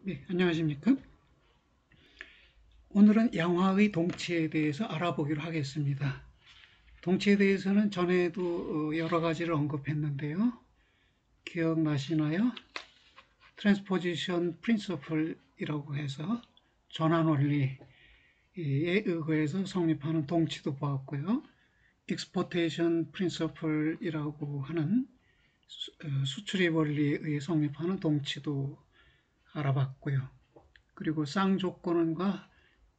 네, 안녕하십니까? 오늘은 양화의 동치에 대해서 알아보기로 하겠습니다. 동치에 대해서는 전에도 여러 가지를 언급했는데요. 기억나시나요? 트랜스포지션 프린서플이라고 해서 전환 원리에 의거해서 성립하는 동치도 보았고요. 익스포테이션 프린서플이라고 하는 수출입 원리에 의해 성립하는 동치도 알아봤고요. 그리고 쌍조건원과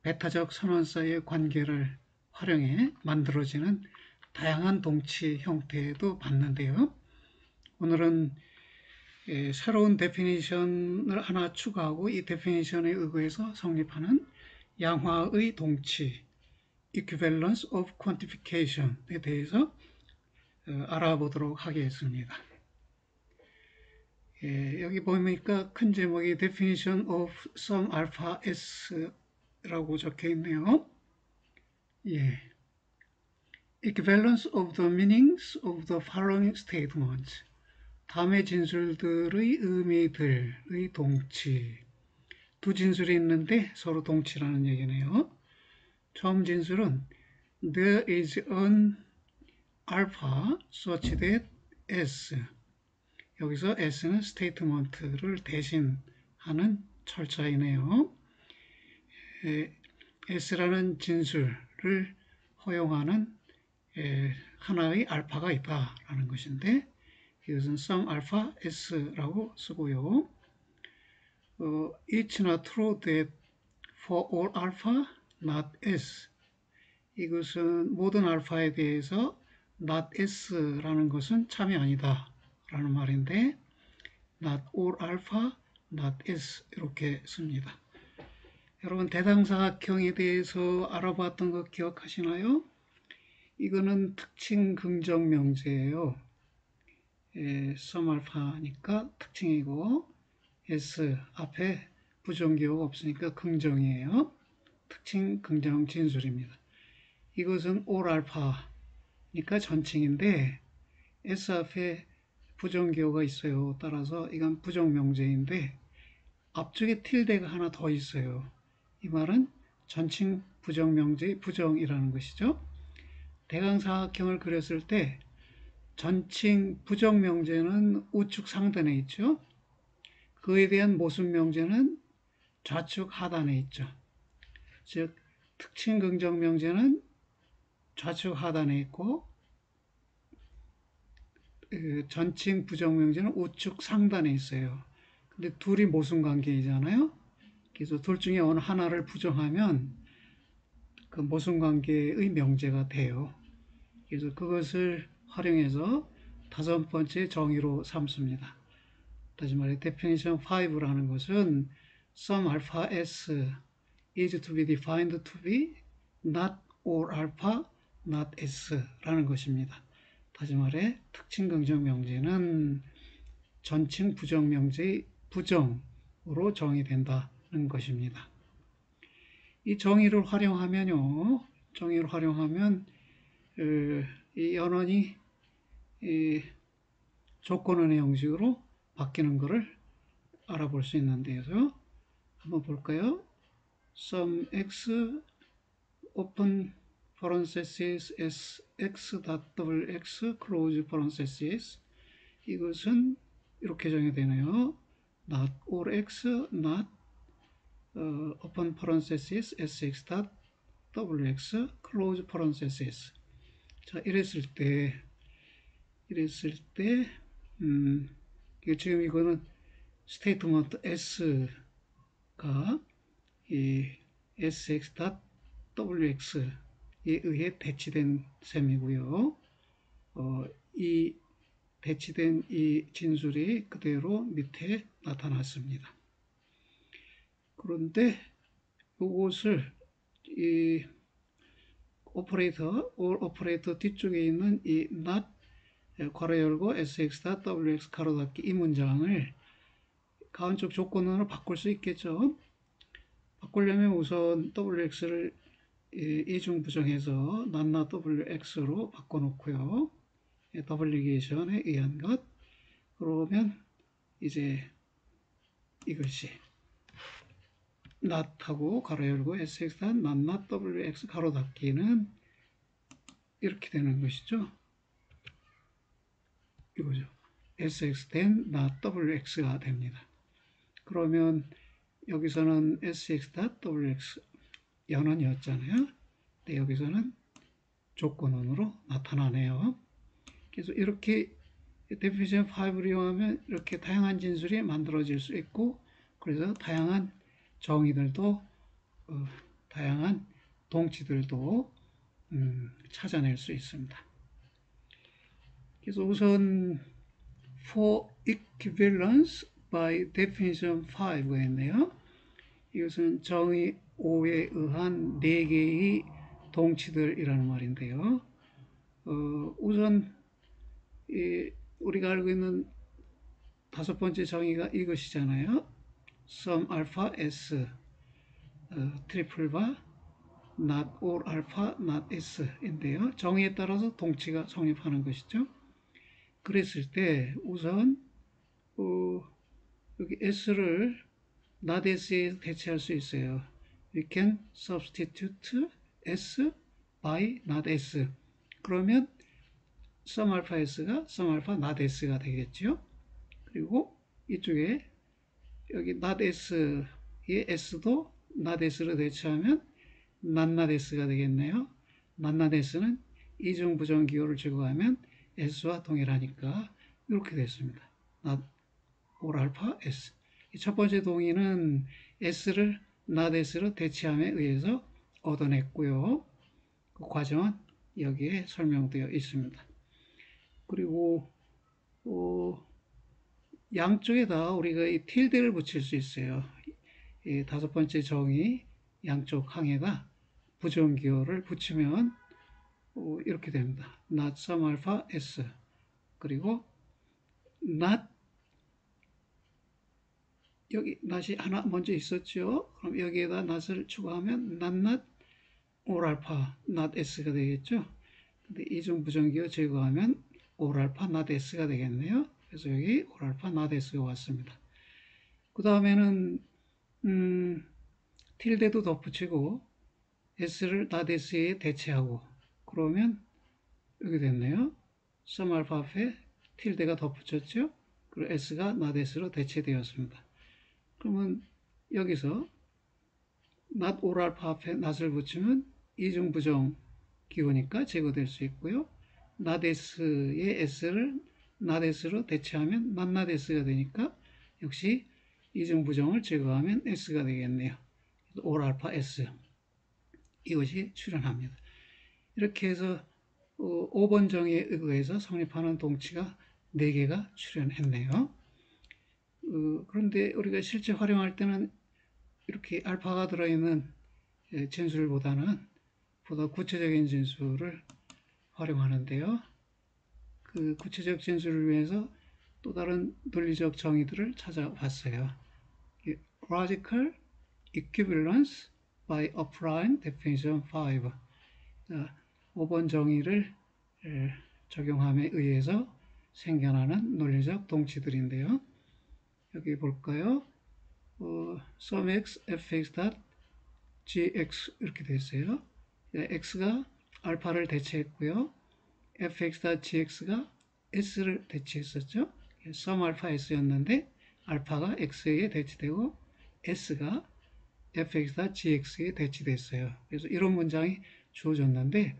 배타적 선언 사이의 관계를 활용해 만들어지는 다양한 동치 형태도 봤는데요. 오늘은 새로운 데피니션을 하나 추가하고 이 데피니션에 의거해서 성립하는 양화의 동치, Equivalence of Quantification에 대해서 알아보도록 하겠습니다. 여기 보니까 큰 제목이 Definition of Some Alpha S라고 적혀 있네요. 예. Equivalence of the meanings of the following statements. 다음의 진술들의 의미들의 동치. 두 진술이 있는데 서로 동치라는 얘기네요. 처음 진술은 There is an alpha such that S. 여기서 S는 statement를 대신하는 철자이네요. S라는 진술을 허용하는 하나의 알파가 있다라는 것인데 이것은 some alpha S라고 쓰고요. It's not true that for all alpha, not S. 이것은 모든 알파에 대해서 not S라는 것은 참이 아니다 라는 말인데 not all alpha, not S 이렇게 씁니다. 여러분 대당사각형에 대해서 알아봤던 거 기억하시나요? 이거는 특징 긍정 명제예요. some alpha니까 특징이고 S 앞에 부정기호가 없으니까 긍정이에요. 특징 긍정 진술입니다. 이것은 all alpha니까 전칭인데 S 앞에 부정기호가 있어요. 따라서 이건 부정명제인데 앞쪽에 틸데가 하나 더 있어요. 이 말은 전칭 부정명제의 부정이라는 것이죠. 대강사각형을 그렸을 때 전칭 부정명제는 우측 상단에 있죠. 그에 대한 모순명제는 좌측 하단에 있죠. 즉 특징 긍정명제는 좌측 하단에 있고 전칭 부정명제는 우측 상단에 있어요. 근데 둘이 모순관계이잖아요. 그래서 둘 중에 어느 하나를 부정하면 그 모순관계의 명제가 돼요. 그래서 그것을 활용해서 다섯 번째 정의로 삼습니다. 다시 말해 definition 5라는 것은 some alpha s is to be defined to be not all alpha, not s라는 것입니다. 다시 말해 특징 긍정 명제는 전칭 부정 명제의 부정으로 정의된다는 것입니다. 이 정의를 활용하면요, 정의를 활용하면 이 연원이 조건원의 형식으로 바뀌는 것을 알아볼 수 있는데요. 한번 볼까요? some x open parenthesis s x double x close parenthesis 이것은 이렇게 정의되네요. not all x not open parenthesis sx double x close parenthesis 자 이랬을 때 지금 이거는 스테이트먼트 s가 이 sx wx에 의해 대치된 셈이고요. 이 대치된 이 진술이 그대로 밑에 나타났습니다. 그런데 이것을 이 오퍼레이터, or 오퍼레이터 뒤쪽에 있는 이 not 괄호 열고 sx wx 가로 닫기 이 문장을 가운쪽 조건으로 바꿀 수 있겠죠. 바꾸려면 우선 wx를 이중 부정해서 not wx로 바꿔놓고요. 더블리게이션에 의한 것. 그러면 이제 이것이 not하고 가로 열고 sx 단 not wx 가로 닫기는 이렇게 되는 것이죠. 이거죠. sx 된 not wx가 됩니다. 그러면 여기서는 sx wx 연원이었잖아요. 근데 여기서는 조건원으로 나타나네요. 그래서 이렇게 definition 5를 이용하면 이렇게 다양한 진술이 만들어질 수 있고, 그래서 다양한 정의들도 다양한 동치들도 찾아낼 수 있습니다. 그래서 우선 for equivalence by definition 5가 있네요. 이것은 정의 5에 의한 4개의 동치들이라는 말인데요. 우선 우리가 알고 있는 5번째 정의가 이것이잖아요. some alpha s 트리플 바 not all alpha not s인데요. 정의에 따라서 동치가 성립하는 것이죠. 그랬을 때 우선 여기 s를 not s에 대체할 수 있어요. We can substitute s by not s. 그러면 some alpha s가 some alpha not s가 되겠죠. 그리고 이쪽에 여기 not s의 s도 not s로 대체하면 not not s가 되겠네요. not not s는 이중 부정 기호를 제거하면 s와 동일하니까 이렇게 됐습니다. not all alpha s. 첫 번째 동의는 s를 not s로 대체함에 의해서 얻어냈고요. 그 과정은 여기에 설명되어 있습니다. 그리고 양쪽에다 우리가 이 틸드를 붙일 수 있어요. 이 5번째 정의 양쪽 항에다 부정기호를 붙이면 이렇게 됩니다. not some alpha s. 그리고 not 여기 not이 하나 먼저 있었죠. 그럼 여기에다 not을 추가하면 not all alpha not s가 되겠죠. 근데 이중 부정기호 제거하면 all alpha not s가 되겠네요. 그래서 여기 all alpha not s가 왔습니다. 그 다음에는 틸데도 덧붙이고 s를 not s에 대체하고 그러면 여기 됐네요. some alpha 앞에 틸데가 덧붙였죠. 그리고 s가 not s로 대체되었습니다. 그러면 여기서 not all alpha 앞에 not을 붙이면 이중 부정 기호니까 제거될 수 있고요. not s의 s를 not s로 대체하면 not not s가 되니까 역시 이중 부정을 제거하면 s가 되겠네요. all alpha s 이것이 출현합니다. 이렇게 해서 5번 정의에 의해서 성립하는 동치가 4개가 출현했네요. 그런데 우리가 실제 활용할 때는 이렇게 알파가 들어있는 진술보다는 보다 구체적인 진술을 활용하는데요. 그 구체적 진술을 위해서 또 다른 논리적 정의들을 찾아봤어요. Logical equivalence by applying definition 5. 5번 정의를 적용함에 의해서 생겨나는 논리적 동치들인데요. 여기 볼까요? sum x fx gx 이렇게 되어 있어요. x가 알파를 대체했고요. fx.gx가 s를 대체했었죠. sum alpha s였는데 알파가 x에 대치되고 s가 fx.gx에 대치됐어요. 그래서 이런 문장이 주어졌는데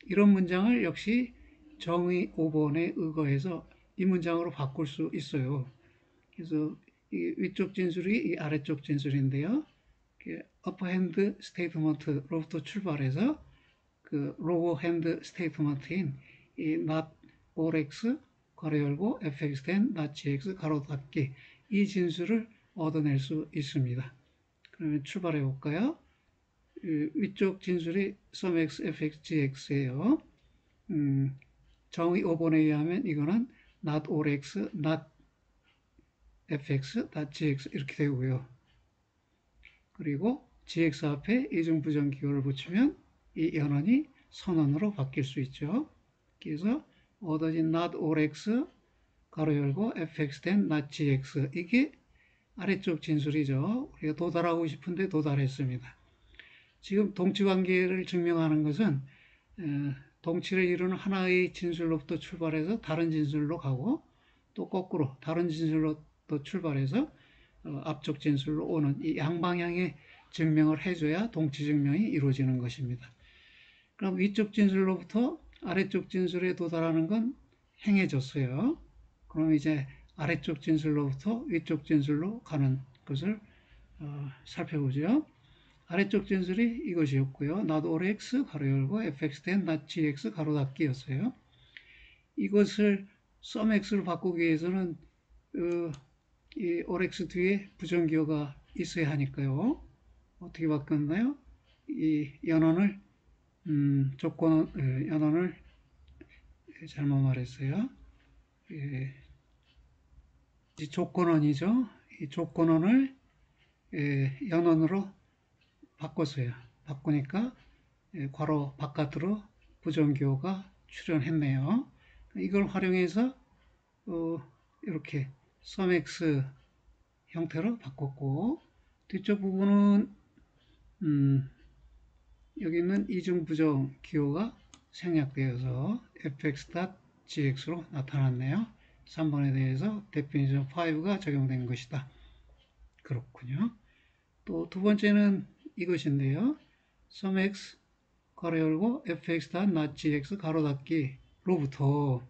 이런 문장을 역시 정의 5번에 의거해서 이 문장으로 바꿀 수 있어요. 그래서 이 위쪽 진술이 이 아래쪽 진술인데요. upper hand statement로부터 출발해서 그 lower hand statement인 이 not all x 괄호 열고 fx 된 not gx 가로 닫기 이 진술을 얻어낼 수 있습니다. 그러면 출발해 볼까요? 위쪽 진술이 sum x fx gx예요. 정의 5번에 의하면 이거는 not all x not fx not gx 이렇게 되고요. 그리고 gx 앞에 이중 부정 기호를 붙이면 이 연원이 선언으로 바뀔 수 있죠. 그래서 얻어진 not all x 가로 열고 fx 된 not gx 이게 아래쪽 진술이죠. 우리가 도달하고 싶은데 도달했습니다. 지금 동치관계를 증명하는 것은 동치를 이루는 하나의 진술로부터 출발해서 다른 진술로 가고 또 거꾸로 다른 진술로 또 출발해서 앞쪽 진술로 오는 이 양방향의 증명을 해줘야 동치 증명이 이루어지는 것입니다. 그럼 위쪽 진술로부터 아래쪽 진술에 도달하는 건 행해졌어요. 그럼 이제 아래쪽 진술로부터 위쪽 진술로 가는 것을 살펴보죠. 아래쪽 진술이 이것이었고요. not all x 가로 열고 fx 된 not gx 가로 닫기였어요. 이것을 sum x로 바꾸기 위해서는 이 all x 뒤에 부정기호가 있어야 하니까요. 어떻게 바꿨나요? 이 연원을 연원을 잘못 말했어요. 이 조건원이죠. 이 조건원을 연원으로 바꿨어요. 바꾸니까 괄호 바깥으로 부정기호가 출현했네요. 이걸 활용해서 이렇게 sumx 형태로 바꿨고 뒤쪽 부분은 여기 있는 이중 부정 기호가 생략되어서 fx.gx로 나타났네요. 3번에 대해서 definition 5가 적용된 것이다. 그렇군요. 또 두 번째는 이것인데요. sumx 가로 열고 fx.gx 가로 닫기로부터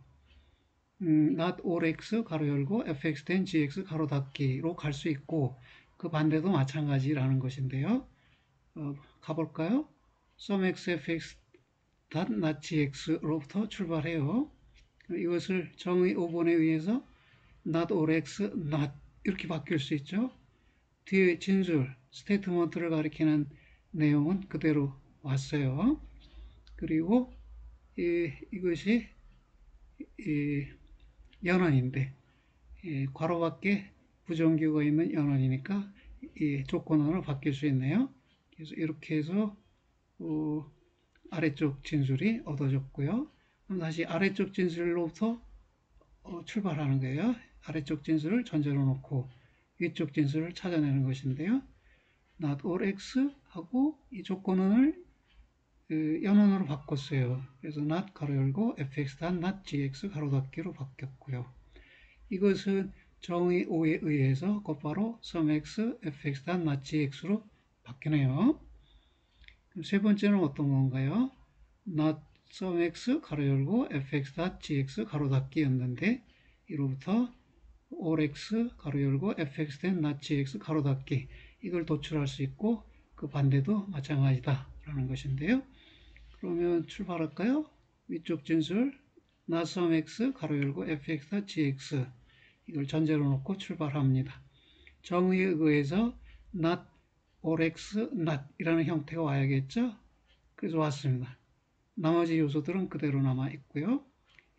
not all x 가로 열고 fx.gx 가로 닫기로 갈 수 있고 그 반대도 마찬가지라는 것인데요. 가볼까요? sumx fx.gx로부터 출발해요. 이것을 정의 5번에 의해서 not all x, not 이렇게 바뀔 수 있죠. 뒤에 진술, 스테이트먼트를 가리키는 내용은 그대로 왔어요. 그리고 이것이 연원인데 괄호 밖에 부정기호가 있는 연원이니까 이 조건원으로 바뀔 수 있네요. 그래서 이렇게 해서 아래쪽 진술이 얻어졌고요. 그럼 다시 아래쪽 진술로부터 출발하는 거예요. 아래쪽 진술을 전제로 놓고 위쪽 진술을 찾아내는 것인데요. not all x 하고 이 조건원을 연원으로 바꿨어요. 그래서 not 가로 열고 fx.not gx 가로 닫기로 바뀌었고요. 이것은 정의 5에 의해서 곧바로 sumx fx.not gx로 바뀌네요. 세 번째는 어떤 건가요? not sumx 가로 열고 fx.gx 가로 닫기였는데 이로부터 all x 가로 열고 fx.not gx 가로 닫기 이걸 도출할 수 있고 그 반대도 마찬가지다 라는 것인데요. 그러면 출발할까요? 위쪽 진술 not sumx 가로 열고 fx.gx 이걸 전제로 놓고 출발합니다. 정의에 의해서 not all x not 이라는 형태가 와야겠죠? 그래서 왔습니다. 나머지 요소들은 그대로 남아 있고요.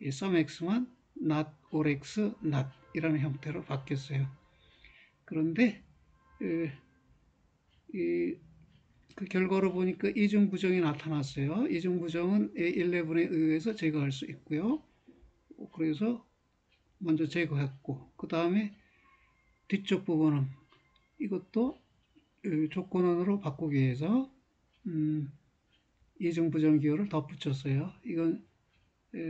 이 sumx만 not all x not 이라는 형태로 바뀌었어요. 그런데 그 결과로 보니까 이중 부정이 나타났어요. 이중 부정은 A11에 의해서 제거할 수 있고요. 그래서 먼저 제거했고 그 다음에 뒤쪽 부분은 이것도 조건원으로 바꾸기 위해서 이중 부정 기호를 덧붙였어요. 이건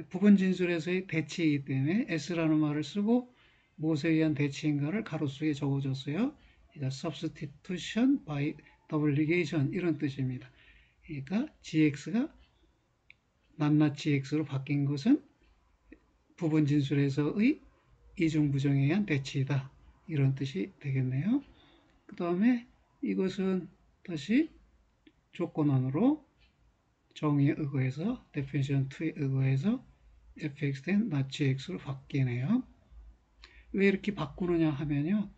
부분 진술에서의 대치이기 때문에 S라는 말을 쓰고 무엇에 의한 대치인가를 가로수에 적어줬어요. 그러니까 substitution by obligation 이런 뜻입니다. 그러니까 GX가 not GX로 바뀐 것은 부분 진술에서의 이중 부정에 의한 대치이다. 이런 뜻이 되겠네요. 그 다음에 이것은 다시 조건원으로 정의에 의거해서 definition 2에 의거해서 fx not gx로 바뀌네요. 왜 이렇게 바꾸느냐 하면요.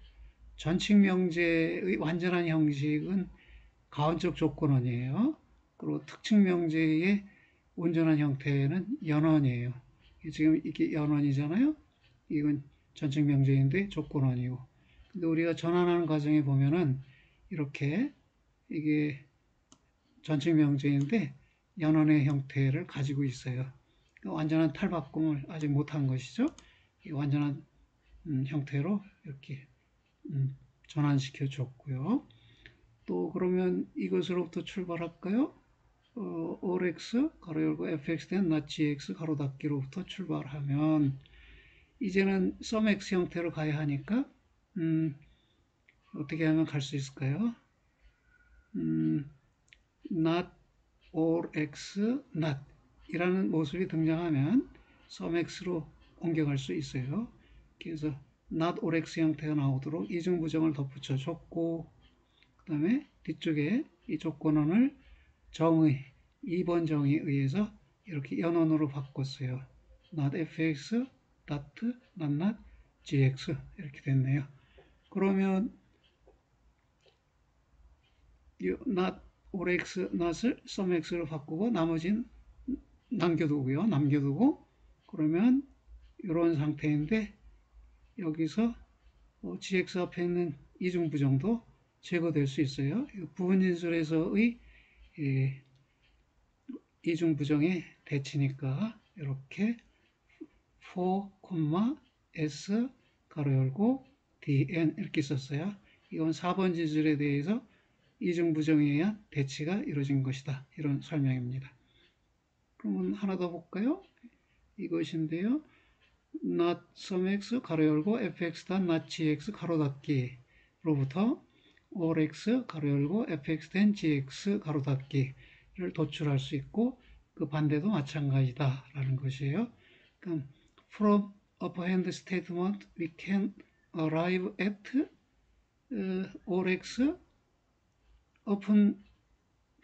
전칙 명제의 완전한 형식은 가원적 조건원이에요. 그리고 특칙 명제의 온전한 형태는 연원이에요. 지금 이게 연원이잖아요. 이건 전칙 명제인데 조건원이고. 근데 우리가 전환하는 과정에 보면은 이렇게 이게 전칙 명제인데 연원의 형태를 가지고 있어요. 완전한 탈바꿈을 아직 못한 것이죠. 완전한 형태로 이렇게 전환시켜 줬고요. 또 그러면 이것으로부터 출발할까요? all x 가로 열고 fx 된 not gx 가로 닫기로부터 출발하면 이제는 sum x 형태로 가야 하니까 어떻게 하면 갈 수 있을까요? not all x not 이라는 모습이 등장하면 sum x로 옮겨갈 수 있어요. 그래서 not all x 형태가 나오도록 이중부정을 덧붙여 줬고, 그 다음에 뒤쪽에 이 조건원을 정의 2번 정의에 의해서 이렇게 연원으로 바꿨어요. not fx, not gx 이렇게 됐네요. 그러면 not all x, not을 sum x로 바꾸고 나머지는 남겨두고 그러면 이런 상태인데 여기서 gx 앞에 있는 이중부정도 제거될 수 있어요. 부분진술에서의 이중부정의 대치니까 이렇게 4, s 가로 열고 dn 이렇게 썼어요. 이건 4번 진술에 대해서 이중부정에 의한 대치가 이루어진 것이다. 이런 설명입니다. 그러면 하나 더 볼까요? 이것인데요. not sum x 가로 열고 fx 단 not gx 가로 닫기로부터 all x 가로 열고 fx 된 gx 가로 닫기를 도출할 수 있고 그 반대도 마찬가지다 라는 것이에요. 그럼 from upper hand statement we can arrive at all x open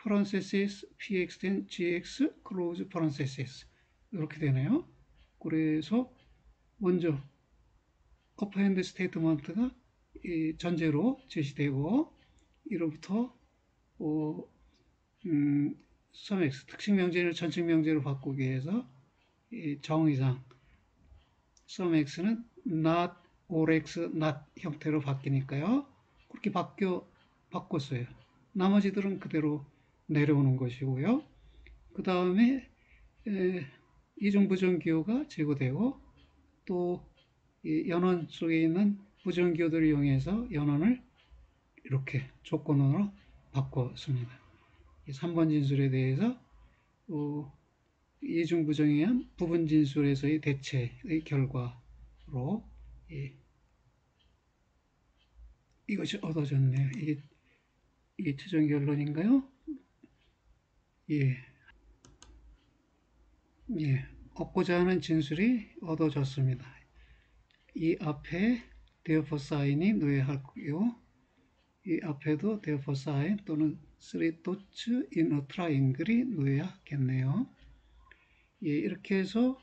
parenthesis px 된 gx close parenthesis 이렇게 되네요. 그래서 먼저 어퍼핸드 스테이트먼트가 전제로 제시되고 이로부터 sum x 특징 명제를 전칙 명제로 바꾸기 위해서 정의상 sum x는 not all x not 형태로 바뀌니까요. 그렇게 바꿨어요. 나머지들은 그대로 내려오는 것이고요. 그 다음에 이중부정 기호가 제거되고 또 연원 속에 있는 부정기호들을 이용해서 연원을 이렇게 조건원으로 바꿨습니다. 3번 진술에 대해서 이중부정에 의한 부분 진술에서의 대체의 결과로 이것이 얻어졌네요. 이게 최종 결론인가요? 예. 얻고자 하는 진술이 얻어졌습니다. 이 앞에 therefore sign이 넣어야 하고요. 이 앞에도 therefore sign 또는 three dots in a triangle이 넣어야겠네요. 이렇게 해서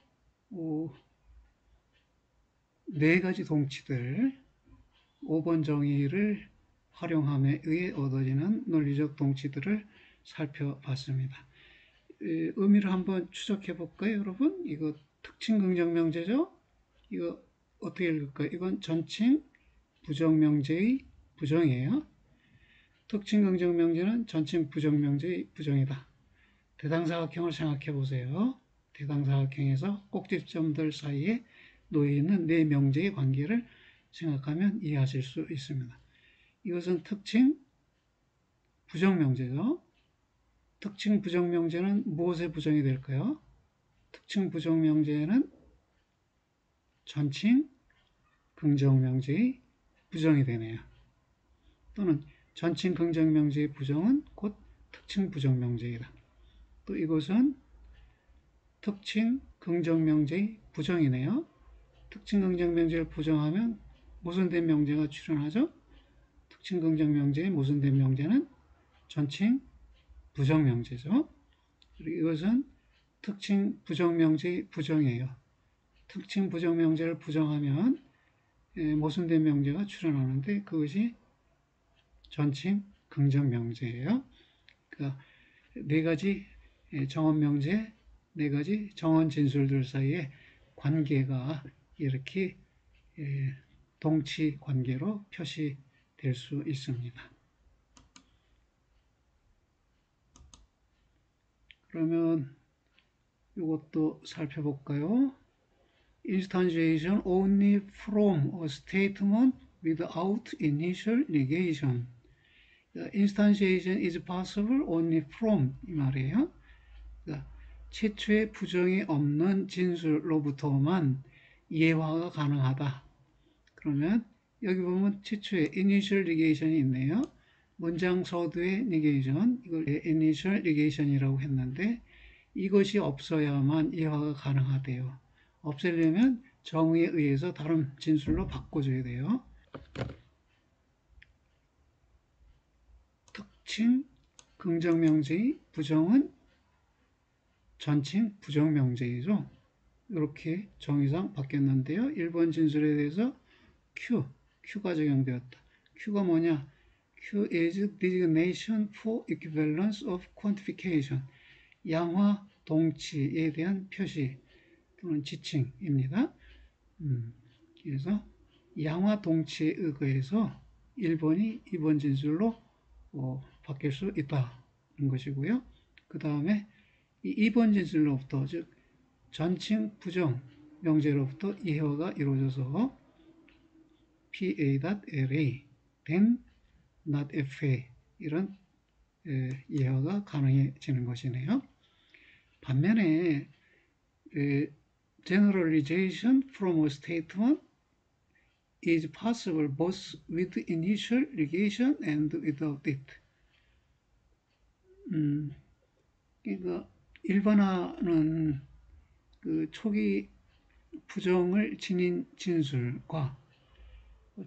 네 가지 동치들 5번 정의를 활용함에 의해 얻어지는 논리적 동치들을 살펴봤습니다. 의미를 한번 추적해 볼까요, 여러분? 이거 특징 긍정 명제죠? 이거 어떻게 읽을까요? 이건 전칭 부정명제의 부정이에요. 특징 긍정 명제는 전칭 부정명제의 부정이다. 대당사각형을 생각해 보세요. 대당사각형에서 꼭지점들 사이에 놓여 있는 네 명제의 관계를 생각하면 이해하실 수 있습니다. 이것은 특징 부정명제죠. 특징 부정명제는 무엇의 부정이 될까요? 특징 부정명제는 전칭 긍정명제의 부정이 되네요. 또는 전칭 긍정명제의 부정은 곧 특징 부정명제이다. 또 이것은 특징 긍정명제의 부정이네요. 특징 긍정명제를 부정하면 모순된 명제가 출현하죠. 특징 긍정명제의 모순된 명제는 전칭 부정명제죠. 그리고 이것은 특징 부정명제의 부정이에요. 특징 부정명제를 부정하면 모순된 명제가 출현하는데 그것이 전칭 긍정명제예요. 그러니까 네 가지 정언 명제, 네 가지 정언 진술들 사이에 관계가 이렇게 동치 관계로 표시될 수 있습니다. 그러면 이것도 살펴볼까요? Instantiation only from a statement without initial negation. Instantiation is possible only from 이 말이에요. 최초의 부정이 없는 진술로부터만 예화가 가능하다. 그러면 여기 보면 최초의 initial negation이 있네요. 문장 서두의 negation, 이걸 initial negation이라고 했는데 이것이 없어야만 예화가 가능하대요. 없애려면 정의에 의해서 다른 진술로 바꿔줘야 돼요. 특징, 긍정명제의, 부정은 전칭, 부정명제이죠. 이렇게 정의상 바뀌었는데요. 1번 진술에 대해서 Q가 적용되었다. Q가 뭐냐? Q is designation for equivalence of quantification. 양화 동치에 대한 표시 또는 지칭입니다. 그래서 양화 동치에 의거해서 1번이 2번 진술로 바뀔 수 있다는 것이고요. 그 다음에 이 2번 진술로부터 즉 전칭 부정 명제로부터 이해화가 이루어져서 PA.LA then not FA 이런 이해화가 가능해지는 것이네요. 반면에 generalization from a statement is possible both with initial negation and without it. 그러니까 일반화는 그 초기 부정을 지닌 진술과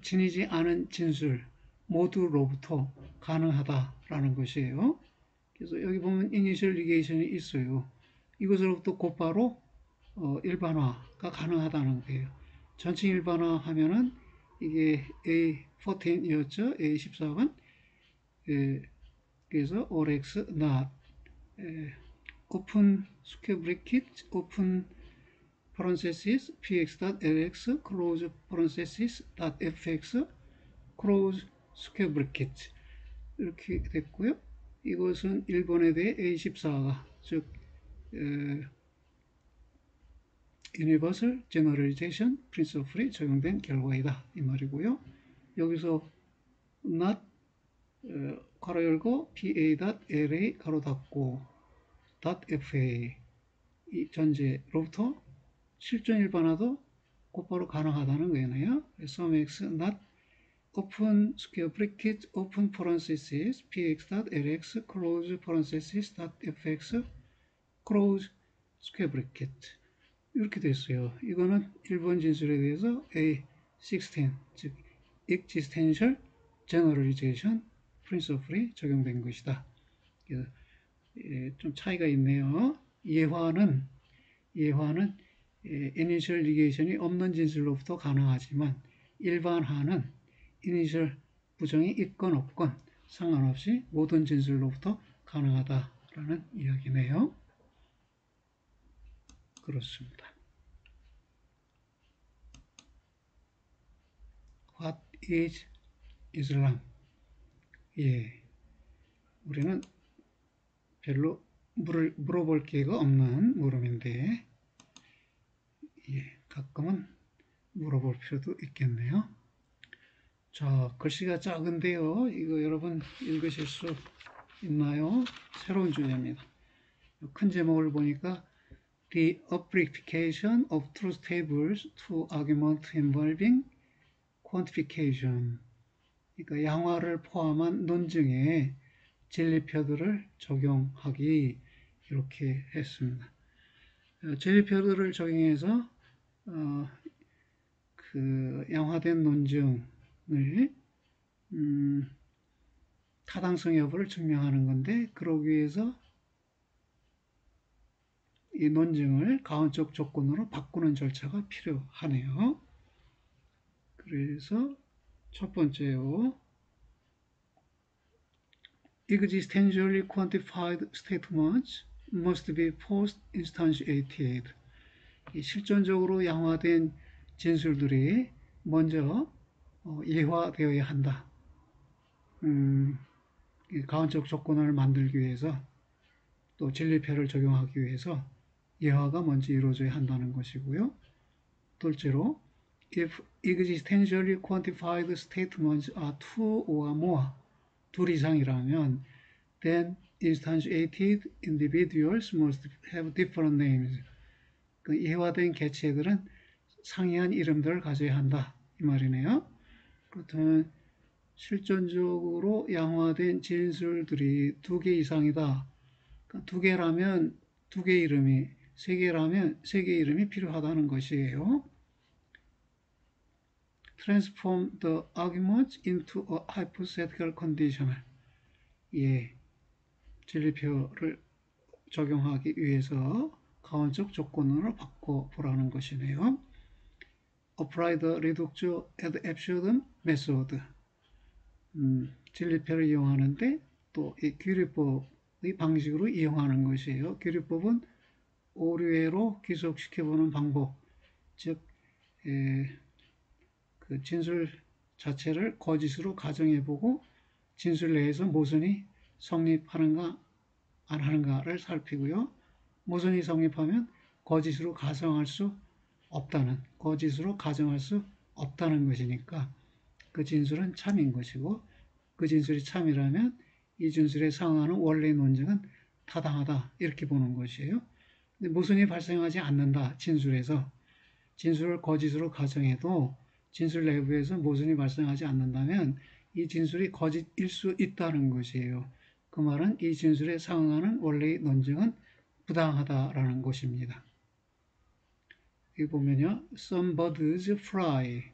지니지 않은 진술 모두로부터 가능하다라는 것이에요. 그래서 여기 보면 initial negation이 있어요. 이것으로부터 곧바로 일반화가 가능하다는 거예요. 전칭 일반화 하면은 이게 A14이었죠. A14번. 그래서 all x not open square bracket open parenthesis px.lx close parenthesis fx close square bracket 이렇게 됐고요. 이것은 일본에 대해 A14가 즉 Universal Generalization Principle이 적용된 결과이다 이 말이고요. 여기서 not 괄호 열고 PA.LA 괄호 닫고 .FA 이 전제로부터 실존 일반화도 곧바로 가능하다는 거예요. Some x not open square bracket open parenthesis px.lx close parenthesis fx close square bracket 이렇게 됐어요. 이거는 1번 진술에 대해서 A16 즉 existential generalization principle이 적용된 것이다. 좀 차이가 있네요. 예화는 initial negation이 없는 진술로부터 가능하지만 일반화는 initial 부정이 있건 없건 상관없이 모든 진술로부터 가능하다라는 이야기네요. 그렇습니다. What is Islam? 우리는 별로 물어볼 기회가 없는 물음인데 가끔은 물어볼 필요도 있겠네요. 자, 글씨가 작은데요. 이거 여러분 읽으실 수 있나요? 새로운 주제입니다. 큰 제목을 보니까 The Application of Truth Tables to Argument Involving Quantification. 그러니까 양화를 포함한 논증에 진리표들을 적용하기 이렇게 했습니다. 진리표들을 적용해서 그 양화된 논증을 타당성 여부를 증명하는 건데 그러기 위해서 이 논증을 가운적 조건으로 바꾸는 절차가 필요하네요. 그래서 첫 번째요. Existentially quantified statements must be post-instantiated. 실존적으로 양화된 진술들이 먼저 예화되어야 한다. 가운적 조건을 만들기 위해서 또 진리표를 적용하기 위해서 예화가 먼저 이루어져야 한다는 것이고요. 둘째로 if existentially quantified statements are two or more, 둘 이상이라면, then instantiated individuals must have different names. 그 이해화된 개체들은 상이한 이름들을 가져야 한다. 이 말이네요. 그렇다면 실존적으로 양화된 진술들이 2개 이상이다. 그러니까 2개라면 2개 이름이, 3개라면 3개 이름이 필요하다는 것이에요. Transform the argument into a hypothetical conditional. 예, 진리표를 적용하기 위해서 가원적 조건으로 바꿔보라는 것이네요. Apply the reductio ad absurdum method. 진리표를 이용하는데 또 이 규리법의 방식으로 이용하는 것이에요. 규리법은 오류로 귀속시켜보는 방법, 즉 그 진술 자체를 거짓으로 가정해보고 진술 내에서 모순이 성립하는가 안 하는가를 살피고요. 모순이 성립하면 거짓으로 가정할 수 없다는, 거짓으로 가정할 수 없다는 것이니까 그 진술은 참인 것이고, 그 진술이 참이라면 이 진술에 상응하는 원래의 논증은 타당하다, 이렇게 보는 것이에요. 근데 모순이 발생하지 않는다, 진술에서. 진술을 거짓으로 가정해도 진술 내부에서 모순이 발생하지 않는다면 이 진술이 거짓일 수 있다는 것이에요. 그 말은 이 진술에 상응하는 원래의 논증은 부당하다라는 것입니다. 여기 보면요, some birds fly.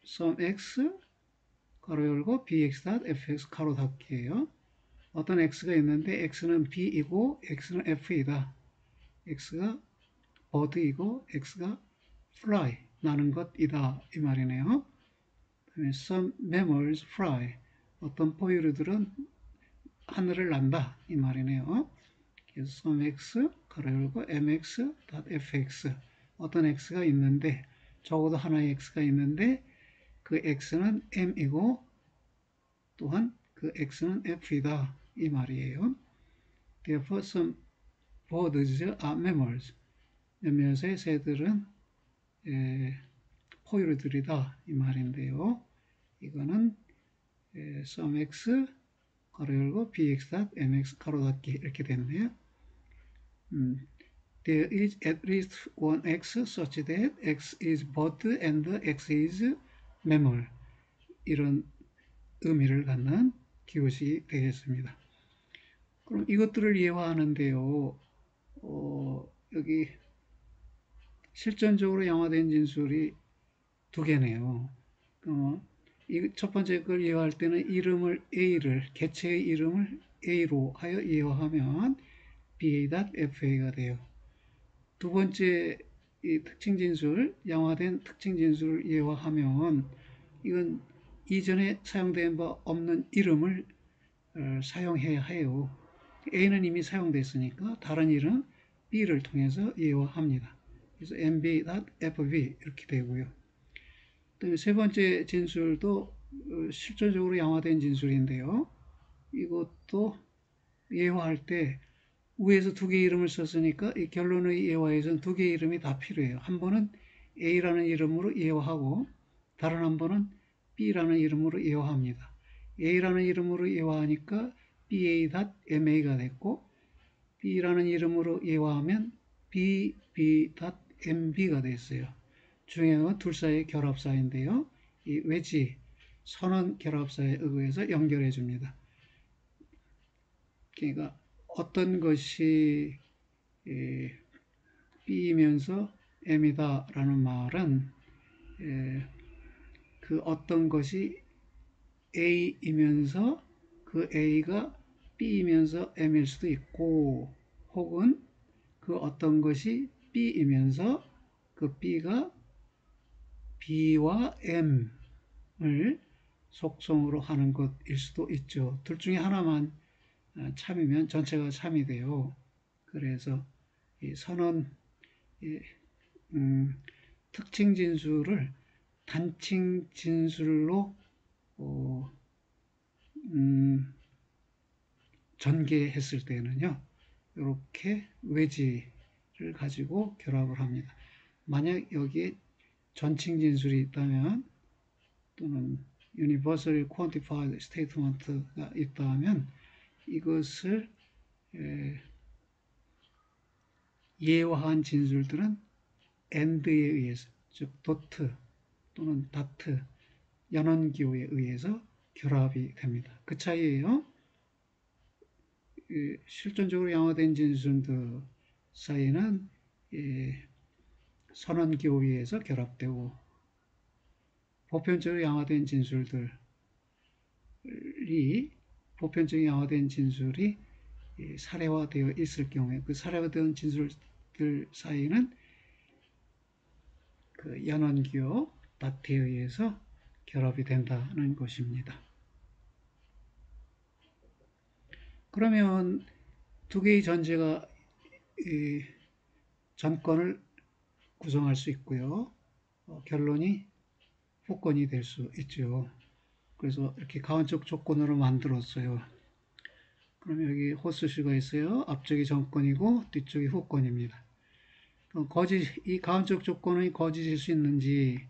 some x 가로 열고 bx.fx 가로 닫기예요. 어떤 x가 있는데 x는 b이고 x는 f이다. x가 bird이고 x가 fly, 나는 것이다, 이 말이네요. Some mammals fly. 어떤 포유류들은 하늘을 난다, 이 말이네요. 그래서 some x 가로 열고 mx.fx. 어떤 x가 있는데, 적어도 하나의 x가 있는데 그 x는 m이고 또한 그 x는 f이다, 이 말이에요. Therefore, some birds are mammals. 몇몇의 새들은 포유류들이다, 이 말인데요. 이거는 some x 가로 열고 bx.mx 가로 닫기 이렇게 됐네요. There is at least one x such that x is bird and x is mammal. 이런 의미를 갖는 기호식이 되겠습니다. 그럼 이것들을 이해하는데요. 여기 실전적으로 양화된 진술이 2개네요. 이 첫 번째 걸 이해할 때는 이름을 A를, 개체의 이름을 A로 하여 이해하면 BA.FA가 돼요. 두 번째 이 특징 진술, 양화된 특징 진술을 이해하면 이건 이전에 사용된 바 없는 이름을 사용해야 해요. A는 이미 사용됐으니까 다른 이름 B를 통해서 이해합니다. 그래서 MB.FB 이렇게 되고요. 또 세 번째 진술도 실질적으로 양화된 진술인데요. 이것도 예화할 때 위에서 2개 이름을 썼으니까 이 결론의 예화에서는 2개 이름이 다 필요해요. 한 번은 A라는 이름으로 예화하고 다른 한 번은 B라는 이름으로 예화합니다. A라는 이름으로 예화하니까 BA.MA가 됐고 B라는 이름으로 예화하면 BB.MB가 됐어요. 중요한 둘 사이의 결합사인데요. 이 웨지, 선언 결합사에 의해서 연결해 줍니다. 그러니까 어떤 것이 B이면서 M이다라는 말은 그 어떤 것이 A이면서 그 A가 B이면서 M일 수도 있고, 혹은 그 어떤 것이 B이면서 그 B가 B와 M을 속성으로 하는 것일 수도 있죠. 둘 중에 하나만 참이면 전체가 참이 돼요. 그래서 이 선언, 특징 진술을 단칭 진술로 전개했을 때는요, 이렇게 외지를 가지고 결합을 합니다. 만약 여기에 전칭 진술이 있다면 또는 universally quantified statement가 있다면 이것을 예화한 진술들은 and에 의해서, 즉 도트 또는 다트, 연원기호에 의해서 결합이 됩니다. 그 차이예요. 실존적으로 양화된 진술들 사이는 선언기호에 의해서 결합되고, 보편적으로 양화된 진술들이 보편적인 양화된 진술이 사례화되어 있을 경우에 그 사례화된 진술들 사이는 그 연원기호 다트에 의해서 결합이 된다는 것입니다. 그러면 두 개의 전제가 전권을 구성할 수 있고요. 결론이 후권이 될 수 있죠. 그래서 이렇게 가원적 조건으로 만들었어요. 그럼 여기 호스슈가 있어요. 앞쪽이 전권이고 뒤쪽이 후권입니다. 이 가원적 조건이 거짓일 수 있는지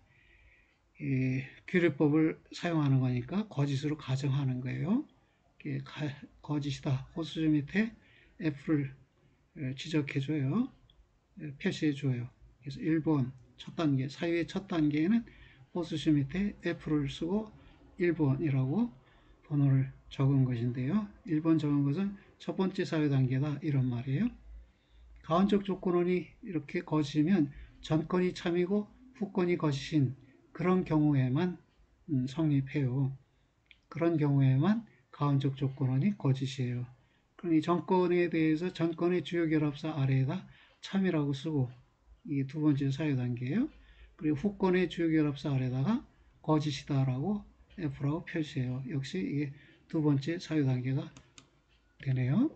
규례법을 사용하는 거니까 거짓으로 가정하는 거예요. 거짓이다. 호스슈 밑에 F를 지적해줘요. 표시해줘요. 그래서 1번 첫 단계, 사유의 첫 단계에는 호스슈 밑에 F를 쓰고 1번이라고 번호를 적은 것인데요. 1번 적은 것은 첫 번째 사유 단계다 이런 말이에요. 가원적 조건원이 이렇게 거짓이면 전건이 참이고 후건이 거짓인 그런 경우에만 성립해요. 그런 경우에만 가원적 조건원이 거짓이에요. 그럼 이 전건에 대해서 전건의 주요 결합사 아래에다 참이라고 쓰고 이게 두 번째 사유 단계예요. 그리고 후건의 주요 결합사 아래다가 거짓이다라고 F라고 표시해요. 역시 이게 두 번째 사유 단계가 되네요.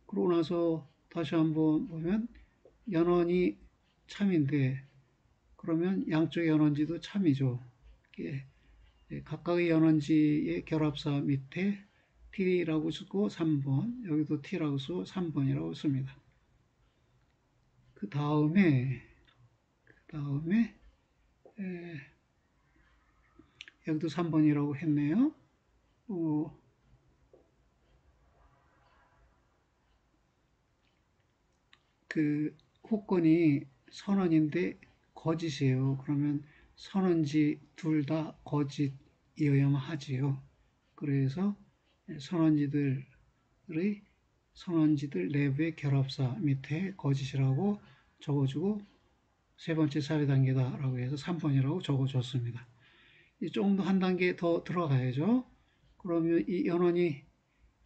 그러고 나서 다시 한번 보면 연원이 참인데 그러면 양쪽 연원지도 참이죠. 각각의 연원지의 결합사 밑에 T라고 쓰고 3번, 여기도 T라고 쓰고 3번이라고 씁니다. 그 다음에 여기도 3번이라고 했네요. 그 후건이 선언인데 거짓이에요. 그러면 선언지 둘 다 거짓이어야만 하지요. 그래서 선언지들 내부의 결합사 밑에 거짓이라고 적어주고 세 번째 사회 단계다라고 해서 3번이라고 적어줬습니다. 조금 더 한 단계 더 들어가야죠. 그러면 이 연원이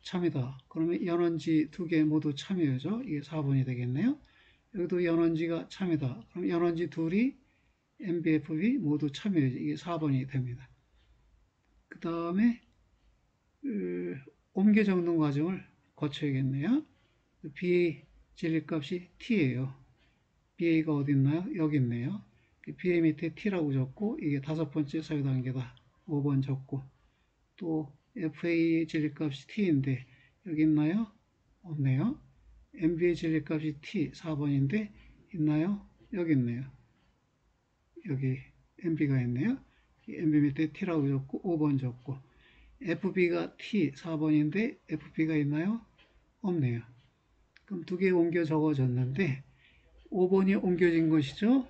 참이다. 그러면 연원지 두 개 모두 참이죠. 이게 4번이 되겠네요. 여기도 연원지가 참이다. 그럼 연원지 둘이 MBFB 모두 참여해야지. 이게 4번이 됩니다. 그 다음에 옮겨 적는 과정을 거쳐야겠네요. BA 진리값이 T예요. BA가 어디 있나요? 여기 있네요. BA 밑에 T라고 적고 이게 다섯 번째 사유 단계다. 5번 적고 또 FA 진리값이 T인데 여기 있나요? 없네요. MB의 진리값이 T 4번인데 있나요? 여기 있네요. 여기 MB가 있네요. MB 밑에 T라고 적고 5번 적고 FB가 T 4번인데 FB가 있나요? 없네요. 그럼 두 개 옮겨 적어졌는데 5번이 옮겨진 것이죠.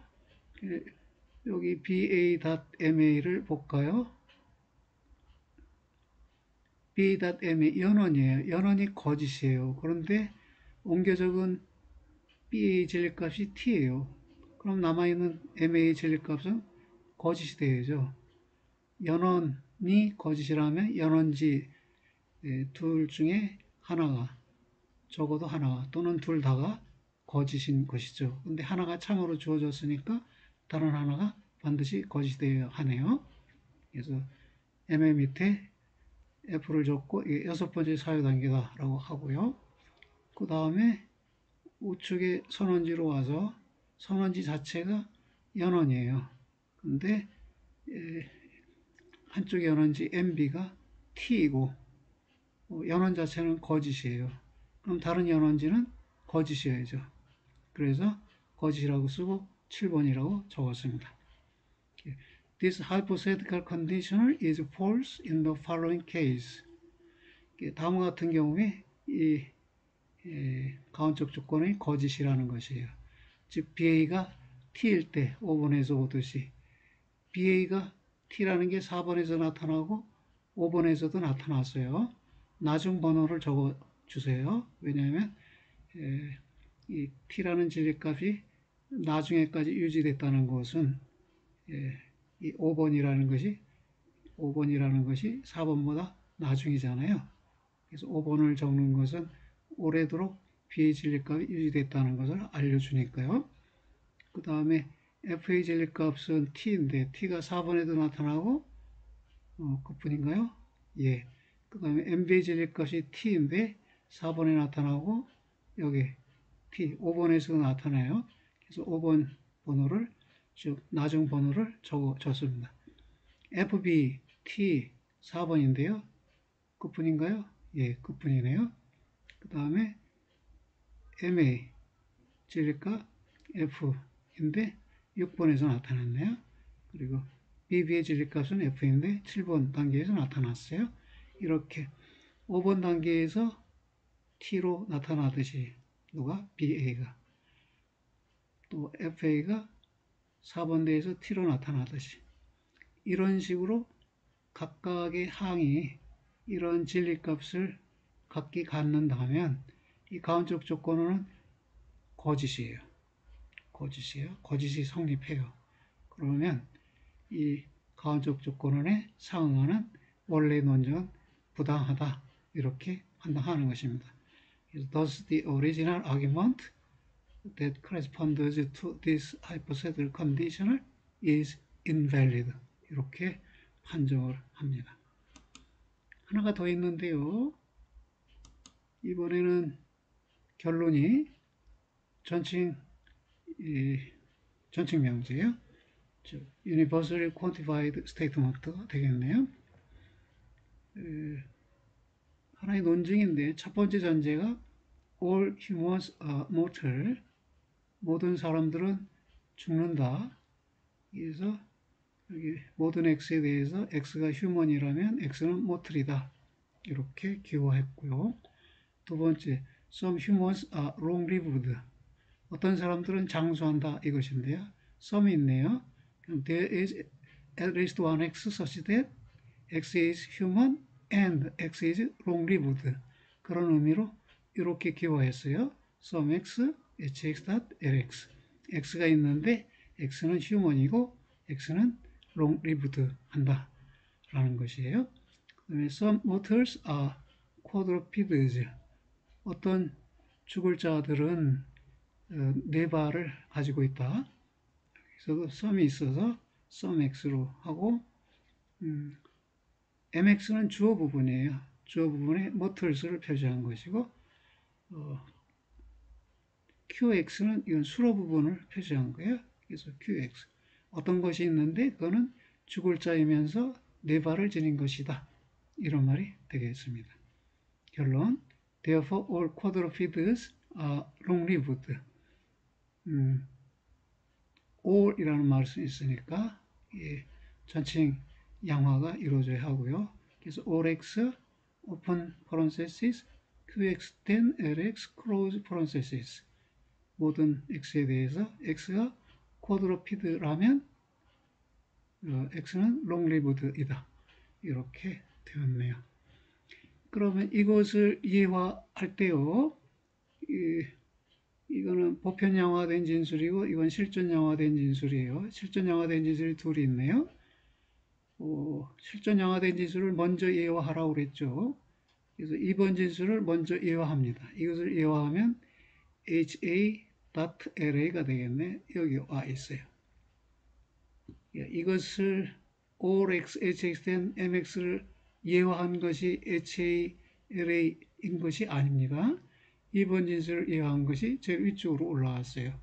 여기 BA.MA를 볼까요? BA.MA 연원이에요. 연원이 거짓이에요. 그런데 옮겨 적은 BA 진리값이 T예요. 그럼 남아있는 MA 진리값은 거짓이 되죠. 연원이 거짓이라면 연원지 둘 중에 하나가 적어도 하나가 또는 둘 다가 거짓인 것이죠. 근데 하나가 참으로 주어졌으니까 다른 하나가 반드시 거짓이 되어야 하네요. 그래서 MA 밑에 F를 적고 이게 여섯 번째 사유 단계다라고 하고요. 그 다음에 우측에 선원지로 와서 선원지 자체가 연원이에요. 근데 한쪽 연원지 MB가 T이고 연원 자체는 거짓이에요. 그럼 다른 연원지는 거짓이어야죠. 그래서 거짓이라고 쓰고 7번이라고 적었습니다. This hypothetical conditional is false in the following case. 다음과 같은 경우에 이 가운적 조건의 거짓이라는 것이에요. 즉 BA가 T일 때 5번에서 오듯이 BA가 T라는 게 4번에서 나타나고 5번에서도 나타났어요. 나중 번호를 적어 주세요. 왜냐하면 이 T라는 진리값이 나중에까지 유지됐다는 것은 이 5번이라는 것이 4번보다 나중이잖아요. 그래서 5번을 적는 것은 오래도록 B의 진리값이 유지됐다는 것을 알려주니까요. 그 다음에 F의 진리값은 T인데 T가 4번에도 나타나고 그뿐인가요? 예. 그 다음에 MB의 진리값이 T인데 4번에 나타나고 여기 T 5번에서도 나타나요. 그래서 5번 번호를 즉 나중 번호를 적어줬습니다. FB T 4번인데요. 끝뿐인가요? 예, 끝뿐이네요. 그 다음에 MA 진리값 F인데 6번에서 나타났네요. 그리고 BB의 진리값은 F인데 7번 단계에서 나타났어요. 이렇게 5번 단계에서 T로 나타나듯이 누가? BA가 또 FA가 4번 대에서 T로 나타나듯이 이런 식으로 각각의 항이 이런 진리값을 각기 갖는다면 이 가운적 조건은 거짓이에요. 거짓이 성립해요. 그러면 이 가운적 조건에 상응하는 원래 논증은 부당하다 이렇게 판단하는 것입니다. Thus the original argument that corresponds to this hypothetical conditional is invalid. 이렇게 판정을 합니다. 하나가 더 있는데요. 이번에는 결론이 전칭 명제예요. 즉 universally quantified statement가 되겠네요. 하나의 논증인데 첫 번째 전제가 all humans are mortal. 모든 사람들은 죽는다. 그래서 여기 모든 X에 대해서 X가 휴먼이라면 X는 mortal이다. 이렇게 기호했고요. 두 번째, some humans are long-lived. 어떤 사람들은 장수한다 이것인데요. some이 있네요. There is at least one X such that X is human and X is long-lived. 그런 의미로 이렇게 기호했어요. some X, hx.lx. X가 있는데 X는 휴먼이고 X는 long-lived 한다. 라는 것이에요. 그다음에 some mortals are quadrupeds. 어떤 죽을 자들은 네 발을 가지고 있다. 그래서 some이 있어서 some x로 하고 mx는 주어 부분이에요. 주어 부분에 mortals를 표시한 것이고 qx는 이건 수로 부분을 표시한 거예요. 그래서 qx 어떤 것이 있는데 그거는 죽을 자이면서 네 발을 지닌 것이다. 이런 말이 되겠습니다. 결론 Therefore, all quadrupeds are long-lived. all이라는 말이 있으니까 전칭 양화가 이루어져야 하고요. 그래서 all x open parenthesis qx then lx close parenthesis 모든 x에 대해서 x가 quadruped라면 x는 long-lived이다. 이렇게 되었네요. 그러면 이것을 이해할 때요. 이거는 보편 양화된 진술이고 이건 실전 양화된 진술이에요. 실전 양화된 진술이 둘이 있네요. 실전 양화된 진술을 먼저 이해하라고 그랬죠. 그래서 2번 진술을 먼저 이해합니다. 이것을 이해하면 HA.LA가 되겠네. 여기 와 있어요. 이것을 OLX, HX, MX를 이해한 것이 HALA인 것이 아닙니다. 2번 진술을 이해한 것이 제일 위쪽으로 올라왔어요.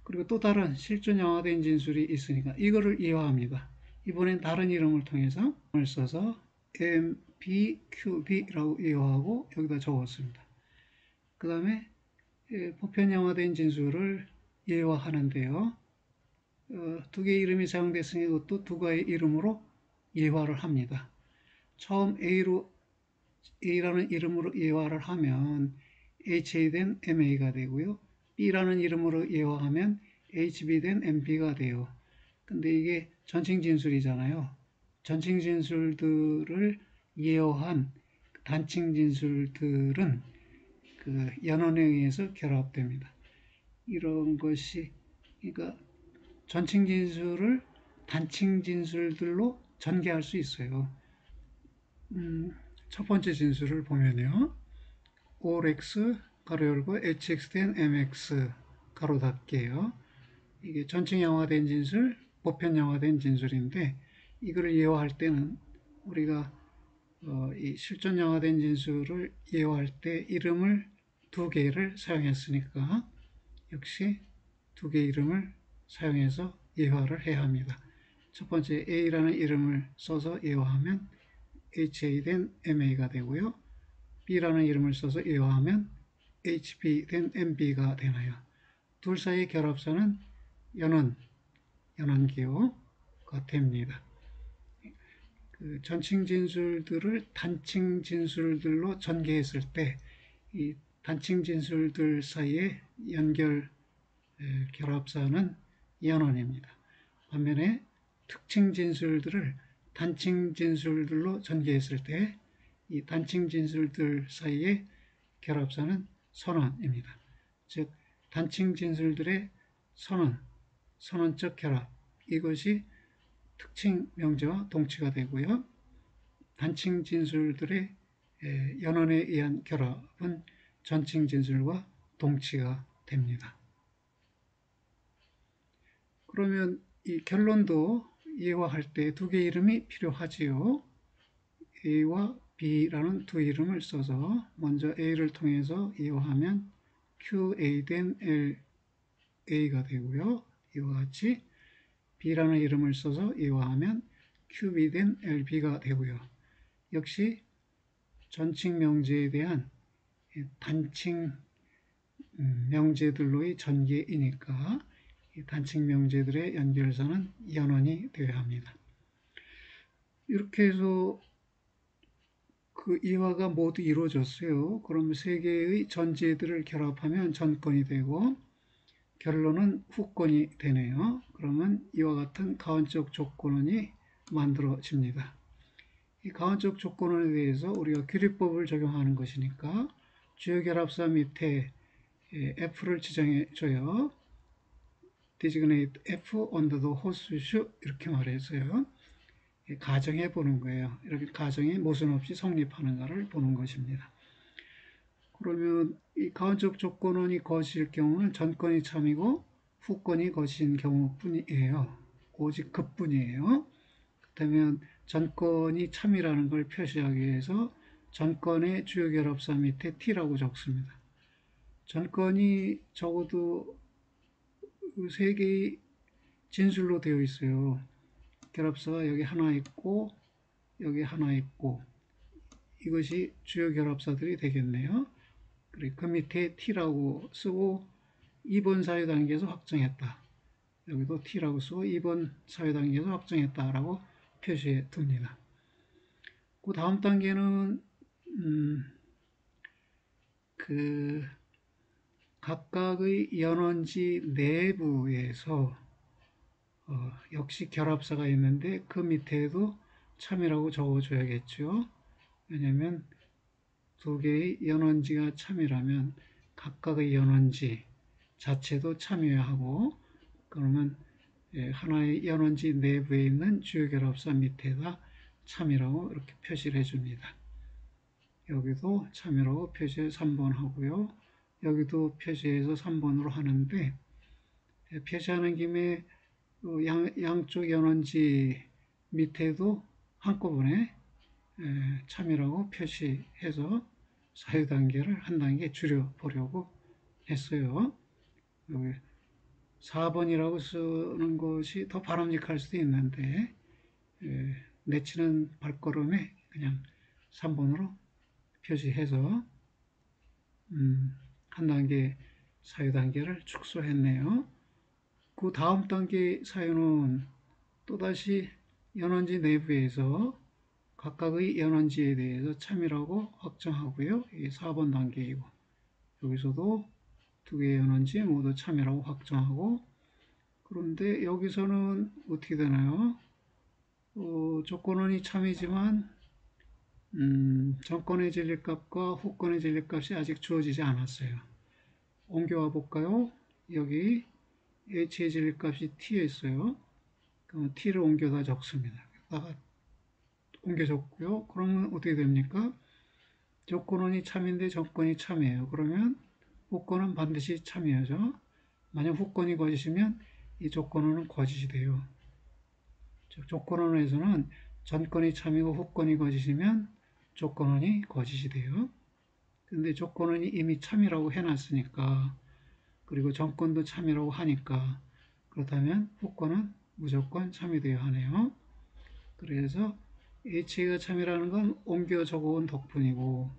그리고 또 다른 실전 양화된 진술이 있으니까 이거를 이해합니다. 이번엔 다른 이름을 통해서 써서 MBQB라고 이해하고 여기다 적었습니다. 그 다음에 보편 양화된 진술을 이해하는데요. 두 개의 이름이 사용됐으니 이것도 두 가지 이름으로 예화를 합니다. 처음 A라는 이름으로 예화를 하면 HA 된 MA가 되고요. B라는 이름으로 예화하면 HB 된 MB가 돼요. 근데 이게 전칭 진술이잖아요. 전칭 진술들을 예어한 단칭 진술들은 그 연원에 의해서 결합됩니다. 이런 것이 그러니까 전칭 진술을 단칭 진술들로 전개할 수 있어요. 첫 번째 진술을 보면요. all x 가로 열고 hx 된 mx 가로 닫게요. 이게 전칭영화된 진술, 보편영화된 진술인데 이거를 예화할 때는 우리가 이 실존영화된 진술을 예화할 때 이름을 두 개를 사용했으니까 역시 두 개의 이름을 사용해서 예화를 해야 합니다. 첫 번째 A라는 이름을 써서 예화하면 HA 된 MA가 되고요. B라는 이름을 써서 예화하면 HB 된 MB가 되나요. 둘 사이의 결합사는 연원기호가 됩니다. 그 전칭 진술들을 단칭 진술들로 전개했을 때 이 단칭 진술들 사이의 연결 결합사는 연원입니다. 반면에 특칭 진술들을 단칭 진술들로 전개했을 때 이 단칭 진술들 사이의 결합사는 선언입니다. 즉 단칭 진술들의 선언적 결합 이것이 특칭 명제와 동치가 되고요. 단칭 진술들의 연원에 의한 결합은 전칭 진술과 동치가 됩니다. 그러면 이 결론도 예화할 때 두 개의 이름이 필요하지요. A와 B라는 두 이름을 써서 먼저 A를 통해서 예화하면 QA 된 LA가 되고요. 이와 같이 B라는 이름을 써서 예화하면 QB 된 LB가 되고요. 역시 전칭 명제에 대한 단칭 명제들로의 전개이니까 단칭 명제들의 연결사는 연원이 되어야 합니다. 이렇게 해서 그 이화가 모두 이루어졌어요. 그럼 세 개의 전제들을 결합하면 전건이 되고 결론은 후건이 되네요. 그러면 이와 같은 가원적 조건원이 만들어집니다. 이 가원적 조건원에 대해서 우리가 규리법을 적용하는 것이니까 주요 결합사 밑에 F를 지정해 줘요. designate F under the horseshoe 이렇게 말해서요. 가정해 보는 거예요. 이렇게 가정이 모순 없이 성립하는가를 보는 것입니다. 그러면 이 가원적 조건원이 거실 경우는 전건이 참이고 후건이 거신 경우뿐이에요. 오직 그뿐이에요. 그렇다면 전건이 참이라는 걸 표시하기 위해서 전건의 주요 결합사 밑에 T라고 적습니다. 전건이 적어도 세 개의 진술로 되어 있어요. 결합사가 여기 하나 있고 여기 하나 있고 이것이 주요 결합사들이 되겠네요. 그 밑에 T라고 쓰고 2번 사회단계에서 확정했다. 여기도 T라고 쓰고 2번 사회단계에서 확정했다라고 표시해 둡니다. 그 다음 단계는 그 각각의 연원지 내부에서 역시 결합사가 있는데 그 밑에도 참이라고 적어줘야겠죠. 왜냐하면 두 개의 연원지가 참이라면 각각의 연원지 자체도 참여해야 하고 그러면 하나의 연원지 내부에 있는 주요 결합사 밑에다 참이라고 이렇게 표시를 해줍니다. 여기도 참이라고 표시해서 3번 하고요. 여기도 표시해서 3번으로 하는데 표시하는 김에 양쪽 연원지 밑에도 한꺼번에 참이라고 표시해서 사유단계를 한 단계 줄여보려고 했어요. 4번이라고 쓰는 것이 더 바람직할 수도 있는데 내치는 발걸음에 그냥 3번으로 표시해서 한 단계 사유단계를 축소했네요. 그 다음 단계 사유는 또다시 연원지 내부에서 각각의 연원지에 대해서 참이라고 확정하고요. 이게 4번 단계이고, 여기서도 두 개의 연원지 모두 참이라고 확정하고, 그런데 여기서는 어떻게 되나요? 조건원이 참이지만 전건의 진리값과 후건의 진리값이 아직 주어지지 않았어요. 옮겨와 볼까요? 여기 h의 진리값이 t에 있어요. 그럼 t를 옮겨다 적습니다. 여기다가 옮겨줬고요. 그러면 어떻게 됩니까? 조건원이 참인데 전건이 참이에요. 그러면 후건은 반드시 참이어죠. 만약 후건이 거짓이면 이 조건원은 거짓이 돼요. 즉 조건원에서는 전건이 참이고 후건이 거짓이면 조건원이 거짓이 돼요. 근데 조건원이 이미 참이라고 해놨으니까, 그리고 전건도 참이라고 하니까, 그렇다면 후건은 무조건 참이 되어야 하네요. 그래서 HA가 참이라는 건 옮겨 적어온 덕분이고,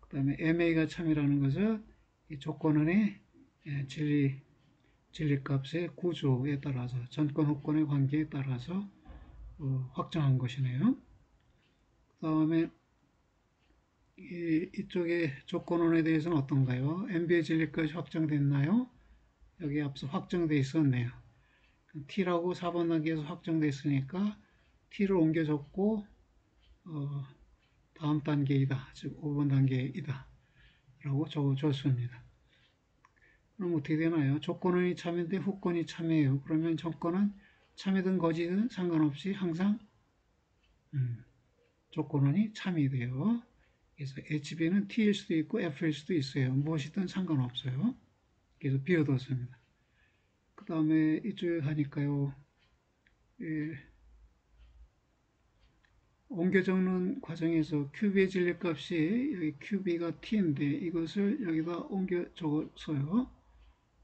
그 다음에 MA가 참이라는 것은 이 조건원의 진리값의 구조에 따라서, 전건 후건의 관계에 따라서 확정한 것이네요. 그 다음에 이쪽에 조건원에 대해서는 어떤가요? MB의 진리값이 확정됐나요? 여기 앞서 확정돼 있었네요. T라고 4번 단계에서 확정돼 있으니까 T를 옮겨줬고 다음 단계이다, 즉 5번 단계이다 라고 적어줬습니다. 그럼 어떻게 되나요? 조건원이 참인데 후건이 참이에요. 그러면 조건은 참이든 거짓든 상관없이 항상 조건원이 참이 돼요. 그래서 HB는 T일 수도 있고 F일 수도 있어요. 무엇이든 상관없어요. 그래서 비워뒀습니다. 그 다음에 이쪽에 가니까요. 옮겨 적는 과정에서 QB의 진리값이 여기 QB가 T인데 이것을 여기다 옮겨 적었어요.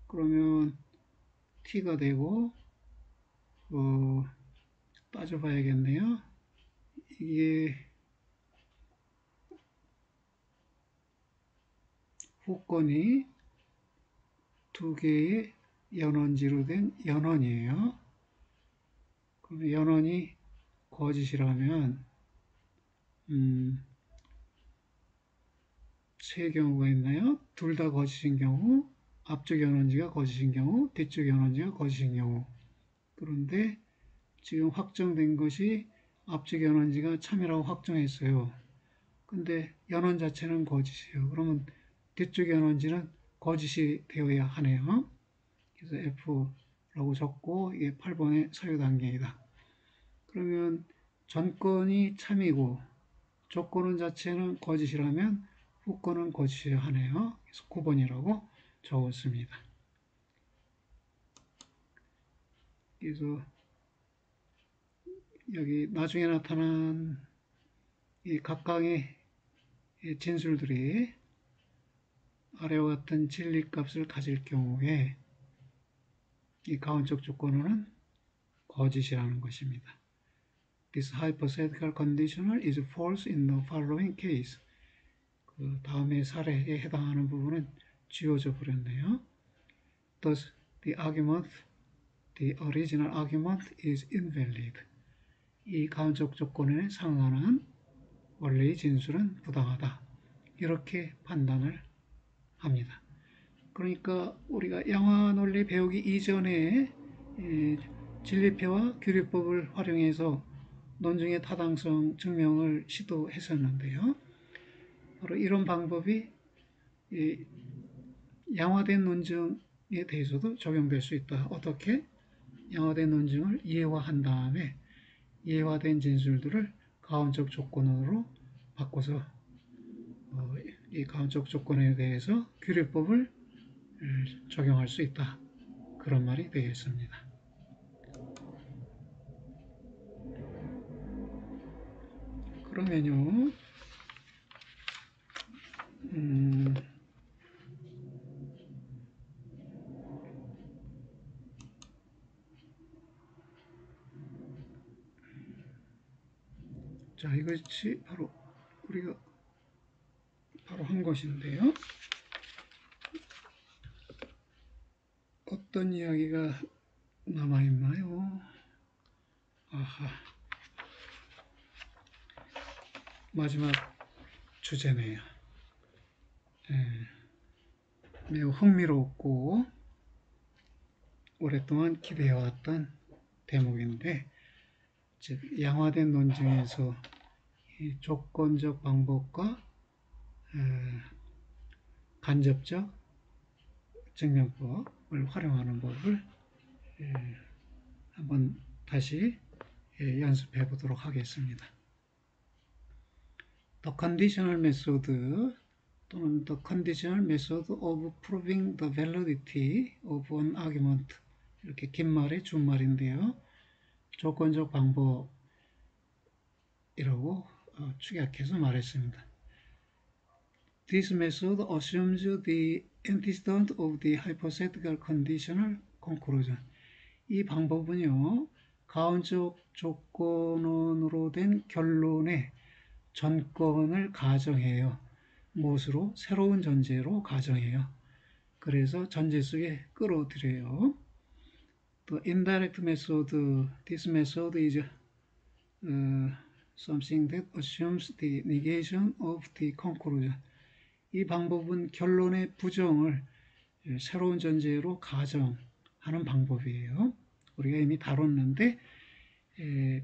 그러면 T가 되고 따져봐야겠네요. 이게 후건이 두 개의 연원지로 된 연원이에요. 그럼 연원이 거짓이라면 세 경우가 있나요? 둘 다 거짓인 경우, 앞쪽 연원지가 거짓인 경우, 뒤쪽 연원지가 거짓인 경우. 그런데 지금 확정된 것이 앞쪽 연원지가 참이라고 확정했어요. 근데 연원 자체는 거짓이에요. 그러면 뒤쪽 연원지는 거짓이 되어야 하네요. 그래서 F라고 적고 이게 8번의 사유 단계이다. 그러면 전건이 참이고 조건은 자체는 거짓이라면 후건은 거짓이어야 하네요. 그래서 9번이라고 적었습니다. 그래서 여기 나중에 나타난 이 각각의 진술들이 아래와 같은 진리값을 가질 경우에 이 가운쪽 조건은 거짓이라는 것입니다. This hypothetical conditional is false in the following case. 그 다음에 사례에 해당하는 부분은 지워져 버렸네요. Thus, the original argument is invalid. 이 가운적 조건에 상응하는 원래의 진술은 부당하다. 이렇게 판단을 합니다. 그러니까 우리가 양화 논리 배우기 이전에 진리표와 규리법을 활용해서 논증의 타당성 증명을 시도했었는데요. 바로 이런 방법이 양화된 논증에 대해서도 적용될 수 있다. 어떻게? 양화된 논증을 이해화한 다음에 이해화된 진술들을 가운적 조건으로 바꿔서 이 가운적 조건에 대해서 규리법을 적용할 수 있다. 그런 말이 되겠습니다. 그러면요, 자, 이것이 바로 우리가 바로 한 것인데요. 어떤 이야기가 남아있나요? 아하, 마지막 주제네요. 매우 흥미롭고 오랫동안 기대해왔던 대목인데, 즉 양화된 논증에서 이 조건적 방법과 간접적 증명법을 활용하는 법을 한번 다시 연습해 보도록 하겠습니다. The conditional method 또는 the conditional method of proving the validity of an argument, 이렇게 긴 말의 준말인데요. 조건적 방법이라고 축약해서 말했습니다. This method assumes the antecedent of the hypothetical conditional conclusion. 이 방법은요, 가언적 조건으로 된 결론의 전건을 가정해요. 무엇으로? 새로운 전제로 가정해요. 그래서 전제 속에 끌어들여요. The indirect method, this method is something that assumes the negation of the conclusion. 이 방법은 결론의 부정을 새로운 전제로 가정하는 방법이에요. 우리가 이미 다뤘는데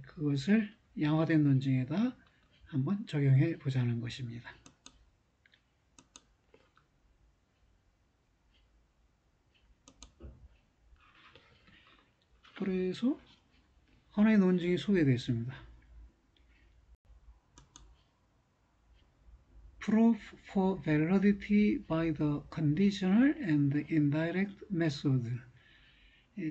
그것을 양화된 논증에다 한번 적용해 보자는 것입니다. 그래서 하나의 논증이 소개됐습니다. Proof for validity by the conditional and indirect method.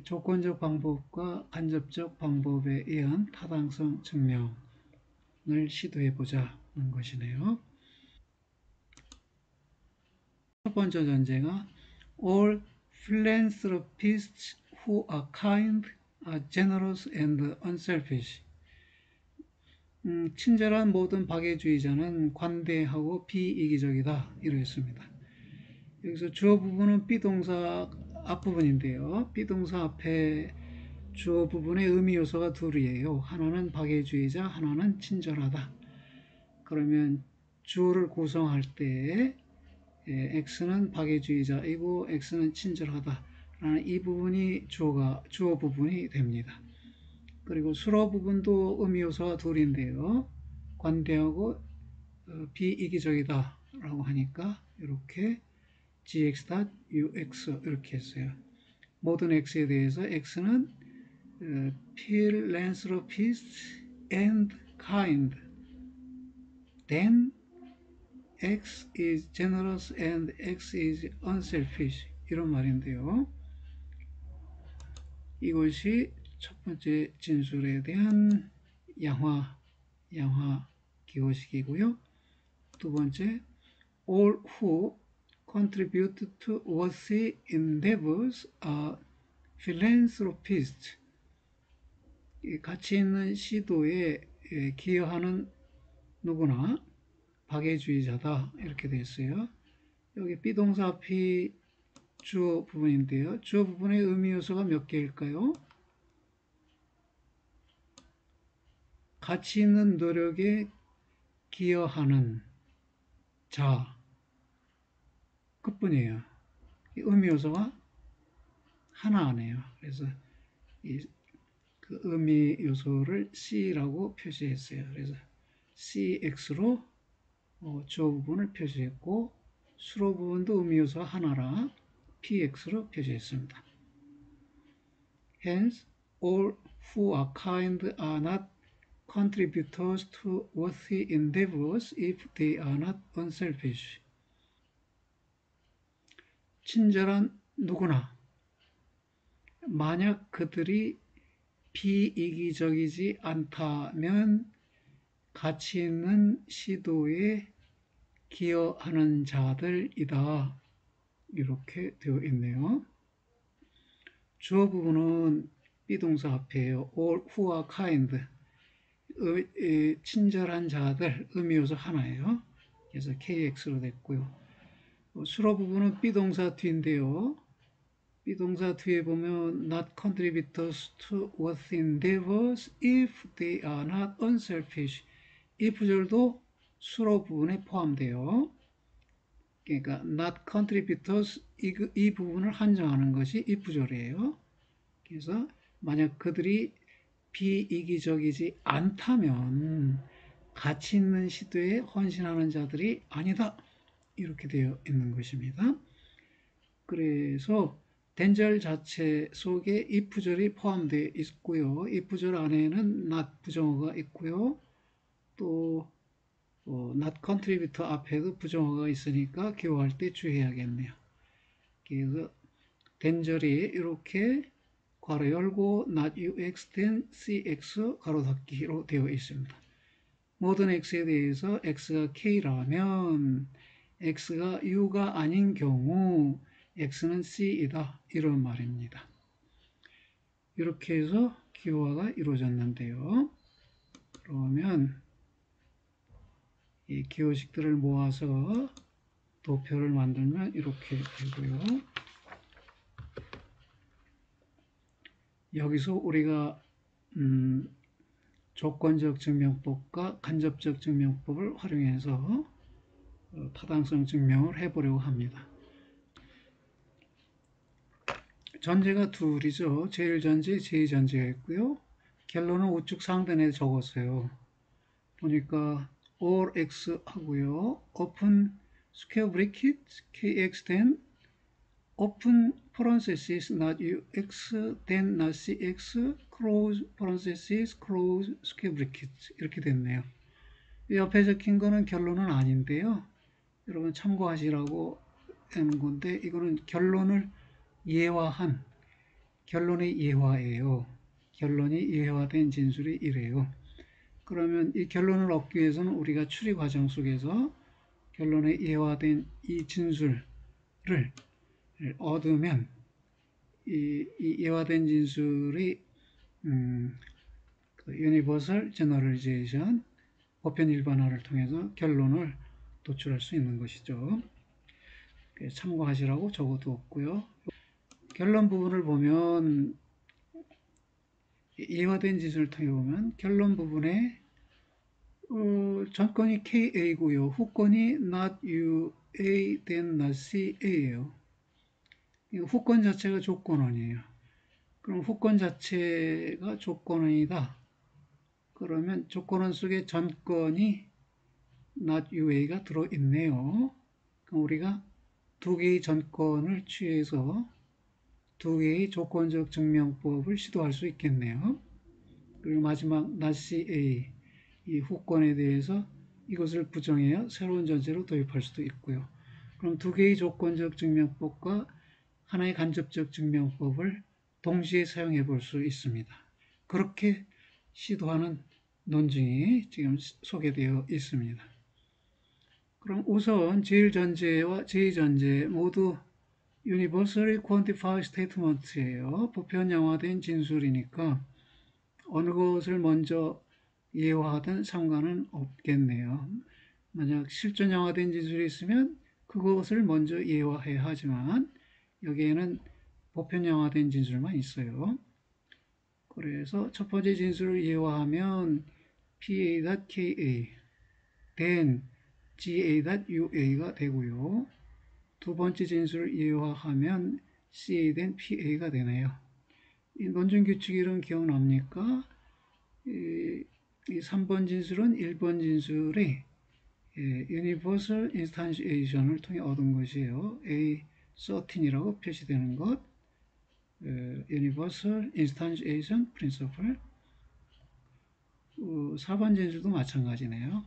조건적 방법과 간접적 방법에 의한 타당성 증명을 시도해 보자는 것이네요. 첫 번째 전제가 All philanthropists who are kind, are generous and unselfish. 친절한 모든 박애주의자는 관대하고 비이기적이다. 이러했습니다. 여기서 주어 부분은 비동사 앞부분인데요. 비동사 앞에 주어 부분의 의미 요소가 둘이에요. 하나는 박애주의자, 하나는 친절하다. 그러면 주어를 구성할 때 X는 박애주의자이고 X는 친절하다 라는 이 부분이 주어 부분이 됩니다. 그리고 수로 부분도 의미 요소가 둘인데요. 관대하고 비이기적이다 라고 하니까 이렇게 gx.ux 이렇게 했어요. 모든 x에 대해서 x는 philanthropist and kind. Then X is generous and X is unselfish. 이런 말인데요. 이것이 첫 번째 진술에 대한 양화 기호식이고요. 두 번째, all who contribute to worthy endeavors are philanthropists. 가치 있는 시도에 기여하는 누구나 박애주의자다 이렇게 되어 있어요. 여기 비동사 앞이 주어 부분인데요. 주어 부분의 의미 요소가 몇 개일까요? 가치 있는 노력에 기여하는 자 끝뿐이에요. 이 의미 요소가 하나 안 해요. 그래서 그 의미 요소를 C라고 표시했어요. 그래서 CX로 주어 부분을 표시했고 수로 부분도 의미 요소가 하나라 PX로 표시했습니다. Hence, all who are kind are not contributors to worthy endeavors if they are not unselfish. 친절한 누구나 만약 그들이 비이기적이지 않다면 가치 있는 시도에 기여하는 자들이다. 이렇게 되어 있네요. 주어 부분은 비동사 앞에요. All who are kind. 친절한 자들, 의미 요소 하나예요. 그래서 KX로 됐고요. 수로 부분은 비동사 뒤인데요. 비동사 뒤에 보면 not contributors to worth endeavors if they are not unselfish. 이 부절도 수로 부분에 포함돼요. 그러니까 not contributors 이 부분을 한정하는 것이 이 부절이에요. 그래서 만약 그들이 비이기적이지 않다면 가치 있는 시도에 헌신하는 자들이 아니다. 이렇게 되어 있는 것입니다. 그래서 된절 자체 속에 이 부절이 포함되어 있고요. 이 부절 안에는 not 부정어가 있고요. 또 not contributor 앞에도 부정어가 있으니까 기호할 때 주의해야겠네요. 그래서 된절이 이렇게 괄호 열고 not ux then cx 가로 닫기로 되어 있습니다. 모든 x에 대해서 x가 k라면 x가 u가 아닌 경우 x는 c이다. 이런 말입니다. 이렇게 해서 기호화가 이루어졌는데요. 그러면 이 기호식들을 모아서 도표를 만들면 이렇게 되고요. 여기서 우리가 조건적 증명법과 간접적 증명법을 활용해서 타당성 증명을 해보려고 합니다. 전제가 둘이죠. 제1전제, 제2전제가 있고요. 결론은 우측 상단에 적었어요. 보니까 all x 하고요. open square bracket kx then open parenthesis not ux then not cx close parenthesis close square bracket 이렇게 됐네요. 옆에 적힌 거는 결론은 아닌데요. 여러분 참고하시라고 하는 건데 이거는 결론을 예화한 결론의 예화예요. 결론이 예화된 진술이 이래요. 그러면 이 결론을 얻기 위해서는 우리가 추리 과정 속에서 결론에 예화된 이 진술을 얻으면 이 예화된 진술이 Universal Generalization 보편 일반화를 통해서 결론을 도출할 수 있는 것이죠. 참고하시라고 적어두었고요. 결론 부분을 보면 예화된 진술을 통해 보면 결론 부분에 전건이 KA고요. 후건이 not UA then not CA예요. 후건 자체가 조건원이에요. 그럼 후건 자체가 조건원이다. 그러면 조건원 속에 전건이 not UA가 들어있네요. 그럼 우리가 두 개의 전건을 취해서 두 개의 조건적 증명법을 시도할 수 있겠네요. 그리고 마지막 not CA 이 후건에 대해서 이것을 부정해야 새로운 전제로 도입할 수도 있고요. 그럼 두 개의 조건적 증명법과 하나의 간접적 증명법을 동시에 사용해 볼 수 있습니다. 그렇게 시도하는 논증이 지금 소개되어 있습니다. 그럼 우선 제1전제와 제2전제 모두 Universally Quantified Statement예요. 보편영화된 진술이니까 어느 것을 먼저 예화하든 상관은 없겠네요. 만약 실존영화된 진술이 있으면 그것을 먼저 예화해야 하지만 여기에는 보편영화된 진술만 있어요. 그래서 첫 번째 진술을 예화하면 PA.KA then GA.UA가 되고요. 두 번째 진술을 예화하면 CA then PA가 되네요. 이 논증 규칙 이름 기억납니까? 이 3번 진술은 1번 진술의 Universal Instantiation을 통해 얻은 것이에요. A13이라고 표시되는 것. Universal Instantiation Principle. 4번 진술도 마찬가지네요.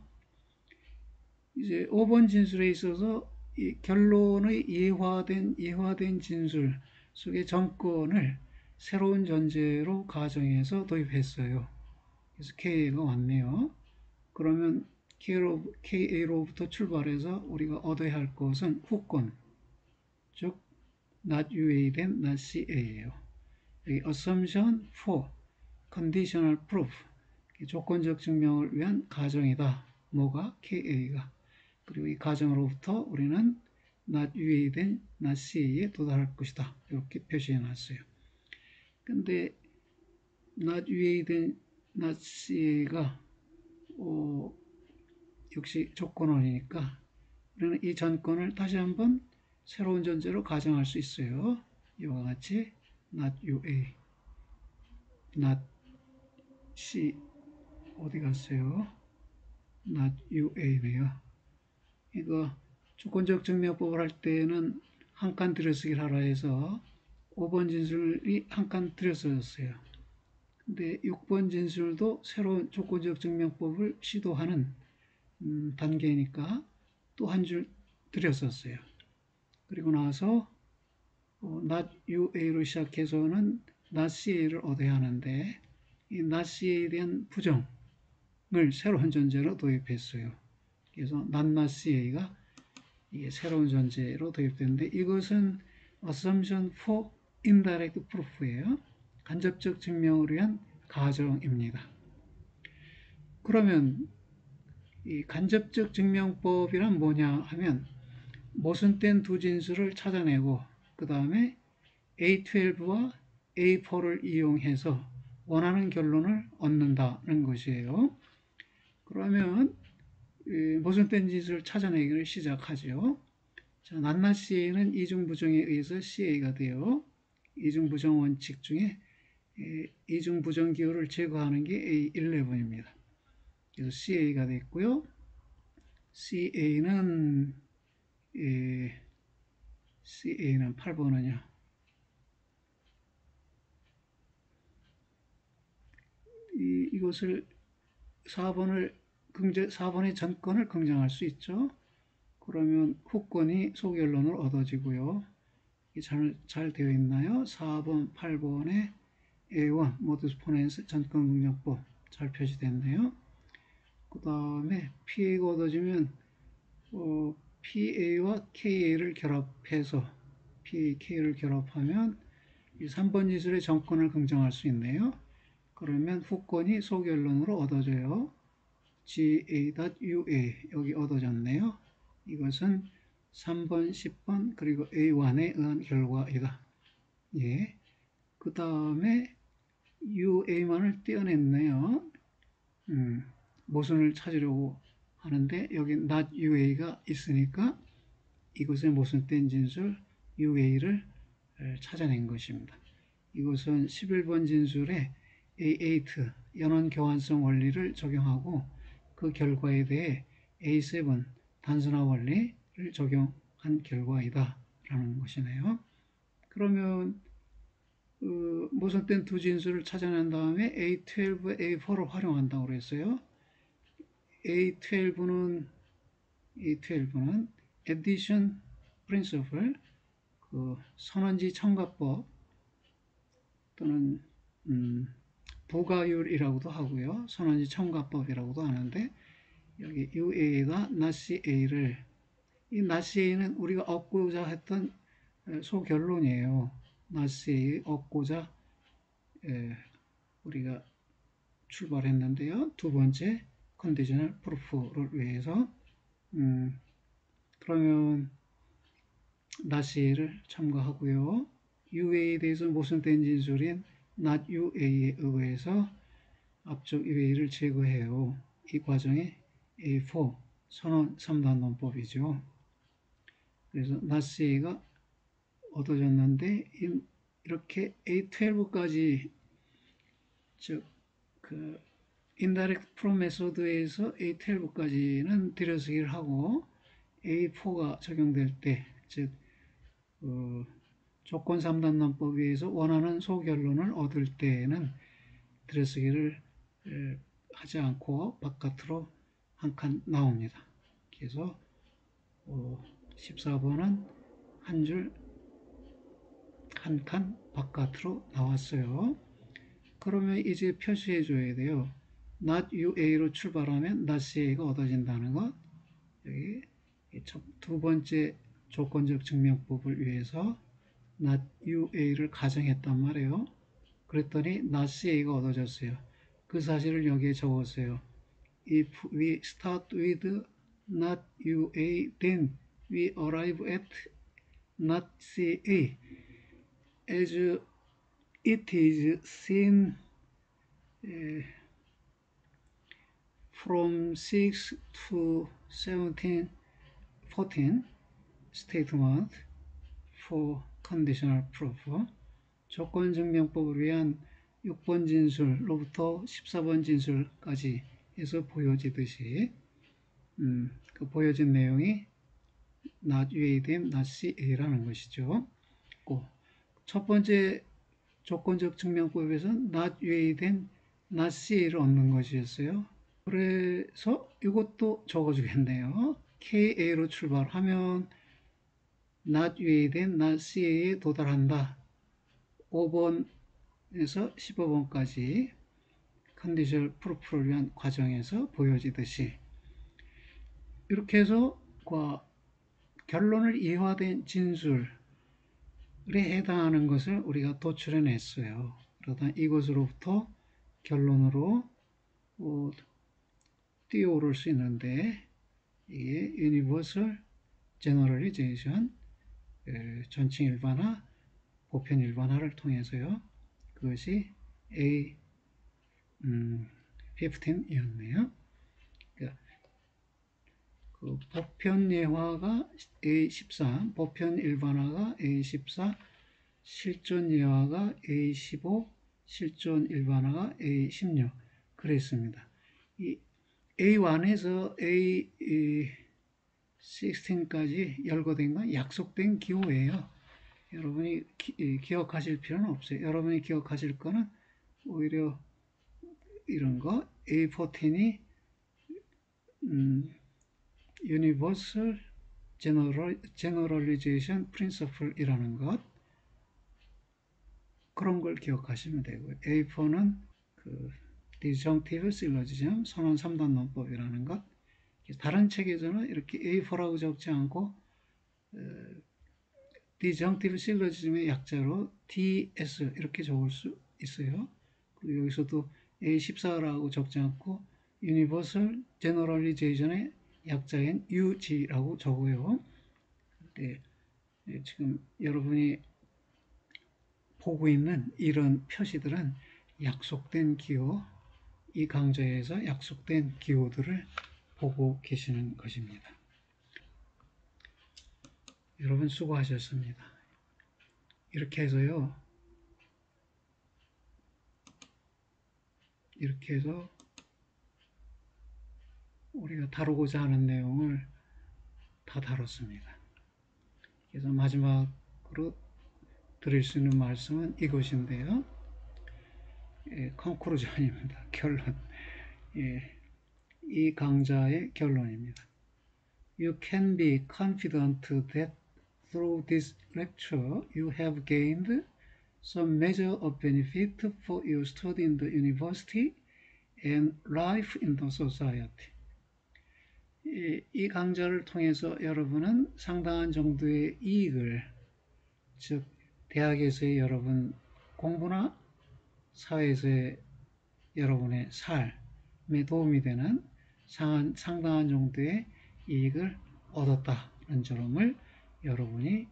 이제 5번 진술에 있어서 이 결론의 예화된 진술 속의 전건을 새로운 전제로 가정해서 도입했어요. 그래서 KA가 왔네요. 그러면 KA로부터 출발해서 우리가 얻어야 할 것은 후건, 즉 not UA then not CA예요. 여기 assumption for conditional proof, 조건적 증명을 위한 가정이다. 뭐가? KA가. 그리고 이 가정으로부터 우리는 not UA 된 not CA에 도달할 것이다. 이렇게 표시해 놨어요. 근데 not UA 된 not CA가 역시 조건원이니까 우리는 이 전건을 다시 한번 새로운 전제로 가정할 수 있어요. 이와 같이 not UA, not C 어디 갔어요? not UA네요. 이거 조건적 증명법을 할 때는 한 칸 들여쓰기를 하라 해서 5번 진술이 한 칸 들여쓰였어요. 근데 6번 진술도 새로운 조건적 증명법을 시도하는 단계니까 또 한 줄 들였었어요. 그리고 나서 not UA로 시작해서는 not CA를 얻어야 하는데 이 not CA에 대한 부정을 새로운 전제로 도입했어요. 그래서 not CA가 이게 새로운 전제로 도입되는데 이것은 assumption for indirect proof예요. 간접적 증명을 위한 가정입니다. 그러면 이 간접적 증명법이란 뭐냐 하면 모순된 두 진술을 찾아내고 그 다음에 A12와 A4를 이용해서 원하는 결론을 얻는다는 것이에요. 그러면 모순된 진술을 찾아내기를 시작하죠. 자, 낱낱 CA는 이중부정에 의해서 CA가 되어 이중부정 원칙 중에 이중부정 기호를 제거하는 게 A11입니다. 그래서 CA가 됐고요. CA는 8번은요. 이것을 4번의 전건을 긍정할 수 있죠. 그러면 후권이 소결론을 얻어지고요. 잘 되어 있나요? 4번, 8번에 A1 모두스 포넨스 전건 긍정법 잘 표시됐네요. 그 다음에 PA가 얻어지면 PA와 KA를 결합해서 PA, K를 결합하면 이 3번 지술의 전건을 긍정할 수 있네요. 그러면 후권이 소결론으로 얻어져요. GA.UA 여기 얻어졌네요. 이것은 3번, 10번 그리고 A1에 의한 결과이다. 예. 그 다음에 UA만을 떼어냈네요. 모순을 찾으려고 하는데 여기 not UA가 있으니까 이것의 모순된 진술 UA를 찾아낸 것입니다. 이것은 11번 진술에 A8 연원 교환성 원리를 적용하고 그 결과에 대해 A7 단순화 원리를 적용한 결과이다 라는 것이네요. 그러면 모순된 두 진술을 찾아낸 다음에 A12, A4를 활용한다고 그랬어요. A12는 addition principle, 그 선원지 첨가법 또는 부가율이라고도 하고요. 선원지 첨가법이라고도 하는데 여기 UA가 not CA를 이 not CA는 우리가 얻고자 했던 소결론이에요. not CA 얻고자 우리가 출발했는데요. 두 번째 컨디셔널 프루프를 위해서 그러면 not CA를 첨가하고요. UA에 대해서 모순된 진술인 not UA에 의해서 앞쪽 UA를 제거해요. 이 과정이 A4 선언 3단 논법이죠. 그래서 not CA가 얻어졌는데 이렇게 A12까지 즉 그 indirect proof 메소드에서 A12까지는 들여쓰기를 하고 A4가 적용될 때 즉 조건 3단 논법에 의해서 원하는 소결론을 얻을 때에는 들여쓰기를 하지 않고 바깥으로 한 칸 나옵니다. 그래서 14번은 한 줄 한 칸 바깥으로 나왔어요. 그러면 이제 표시해 줘야 돼요. not UA로 출발하면 not CA가 얻어진다는 것. 여기 두 번째 조건적 증명법을 위해서 not UA를 가정했단 말이에요. 그랬더니 not CA가 얻어졌어요. 그 사실을 여기에 적었어요. If we start with not UA, then we arrive at not CA as it is seen from 6 to 17, 14 statement for conditional proof. 조건증명법을 위한 6번 진술로부터 14번 진술까지 해서 보여지듯이 그 보여진 내용이 not UADM, not CA라는 것이죠. 첫 번째 조건적 증명법에서 not UADM, not CA를 얻는 것이었어요. 그래서 이것도 적어주겠네요. KA로 출발하면 not UADM, not CA에 도달한다. 5번에서 15번까지 컨디셔널 프루프를 위한 과정에서 보여지듯이 이렇게 해서 결론을 이화된 진술에 해당하는 것을 우리가 도출해냈어요. 그러다 이것으로부터 결론으로 뛰어오를 수 있는데 이게 Universal Generalization, 전칭 일반화, 보편 일반화를 통해서요. 그것이 A15이었네요. 그 보편 예화가 A13, 보편 일반화가 A14, 실존 예화가 A15, 실존 일반화가 A16 그랬습니다. 이 A1에서 A16까지 열거된 건 약속된 기호예요. 여러분이 기억하실 필요는 없어요. 여러분이 기억하실 거는 오히려 이런 거 A14이 Universal Generalization Principle이라는 것 그런 걸 기억하시면 되고요. A4는 그 Disjunctive Syllogism 선언 3단 논법이라는 것 다른 책에서는 이렇게 A4라고 적지 않고 Disjunctive Syllogism의 약자로 DS 이렇게 적을 수 있어요. 그리고 여기서도 A14라고 적지 않고 Universal Generalization의 약자인 UG라고 적어요. 지금 여러분이 보고 있는 이런 표시들은 약속된 기호, 이 강좌에서 약속된 기호들을 보고 계시는 것입니다. 여러분 수고하셨습니다. 이렇게 해서요. 이렇게 해서 우리가 다루고자 하는 내용을 다 다뤘습니다. 그래서 마지막으로 드릴 수 있는 말씀은 이것인데요. 컨크루전입니다. 결론. 이 강좌의 결론입니다. You can be confident that through this lecture you have gained some measure of benefit for your study in the university and life in the society. 이 강좌를 통해서 여러분은 상당한 정도의 이익을, 즉 대학에서의 여러분 공부나 사회에서의 여러분의 삶에 도움이 되는 상당한 정도의 이익을 얻었다는 점을 여러분이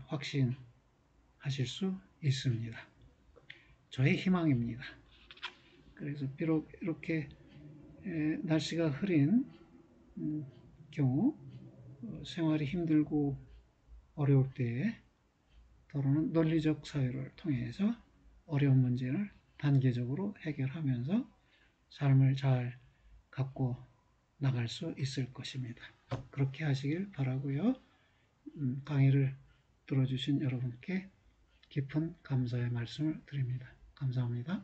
확신하실 수 있습니다. 저의 희망입니다. 그래서 비록 이렇게 날씨가 흐린 경우 생활이 힘들고 어려울 때에 더러는 논리적 사유를 통해서 어려운 문제를 단계적으로 해결하면서 삶을 잘 갖고 나갈 수 있을 것입니다. 그렇게 하시길 바라고요. 강의를 들어주신 여러분께 깊은 감사의 말씀을 드립니다. 감사합니다.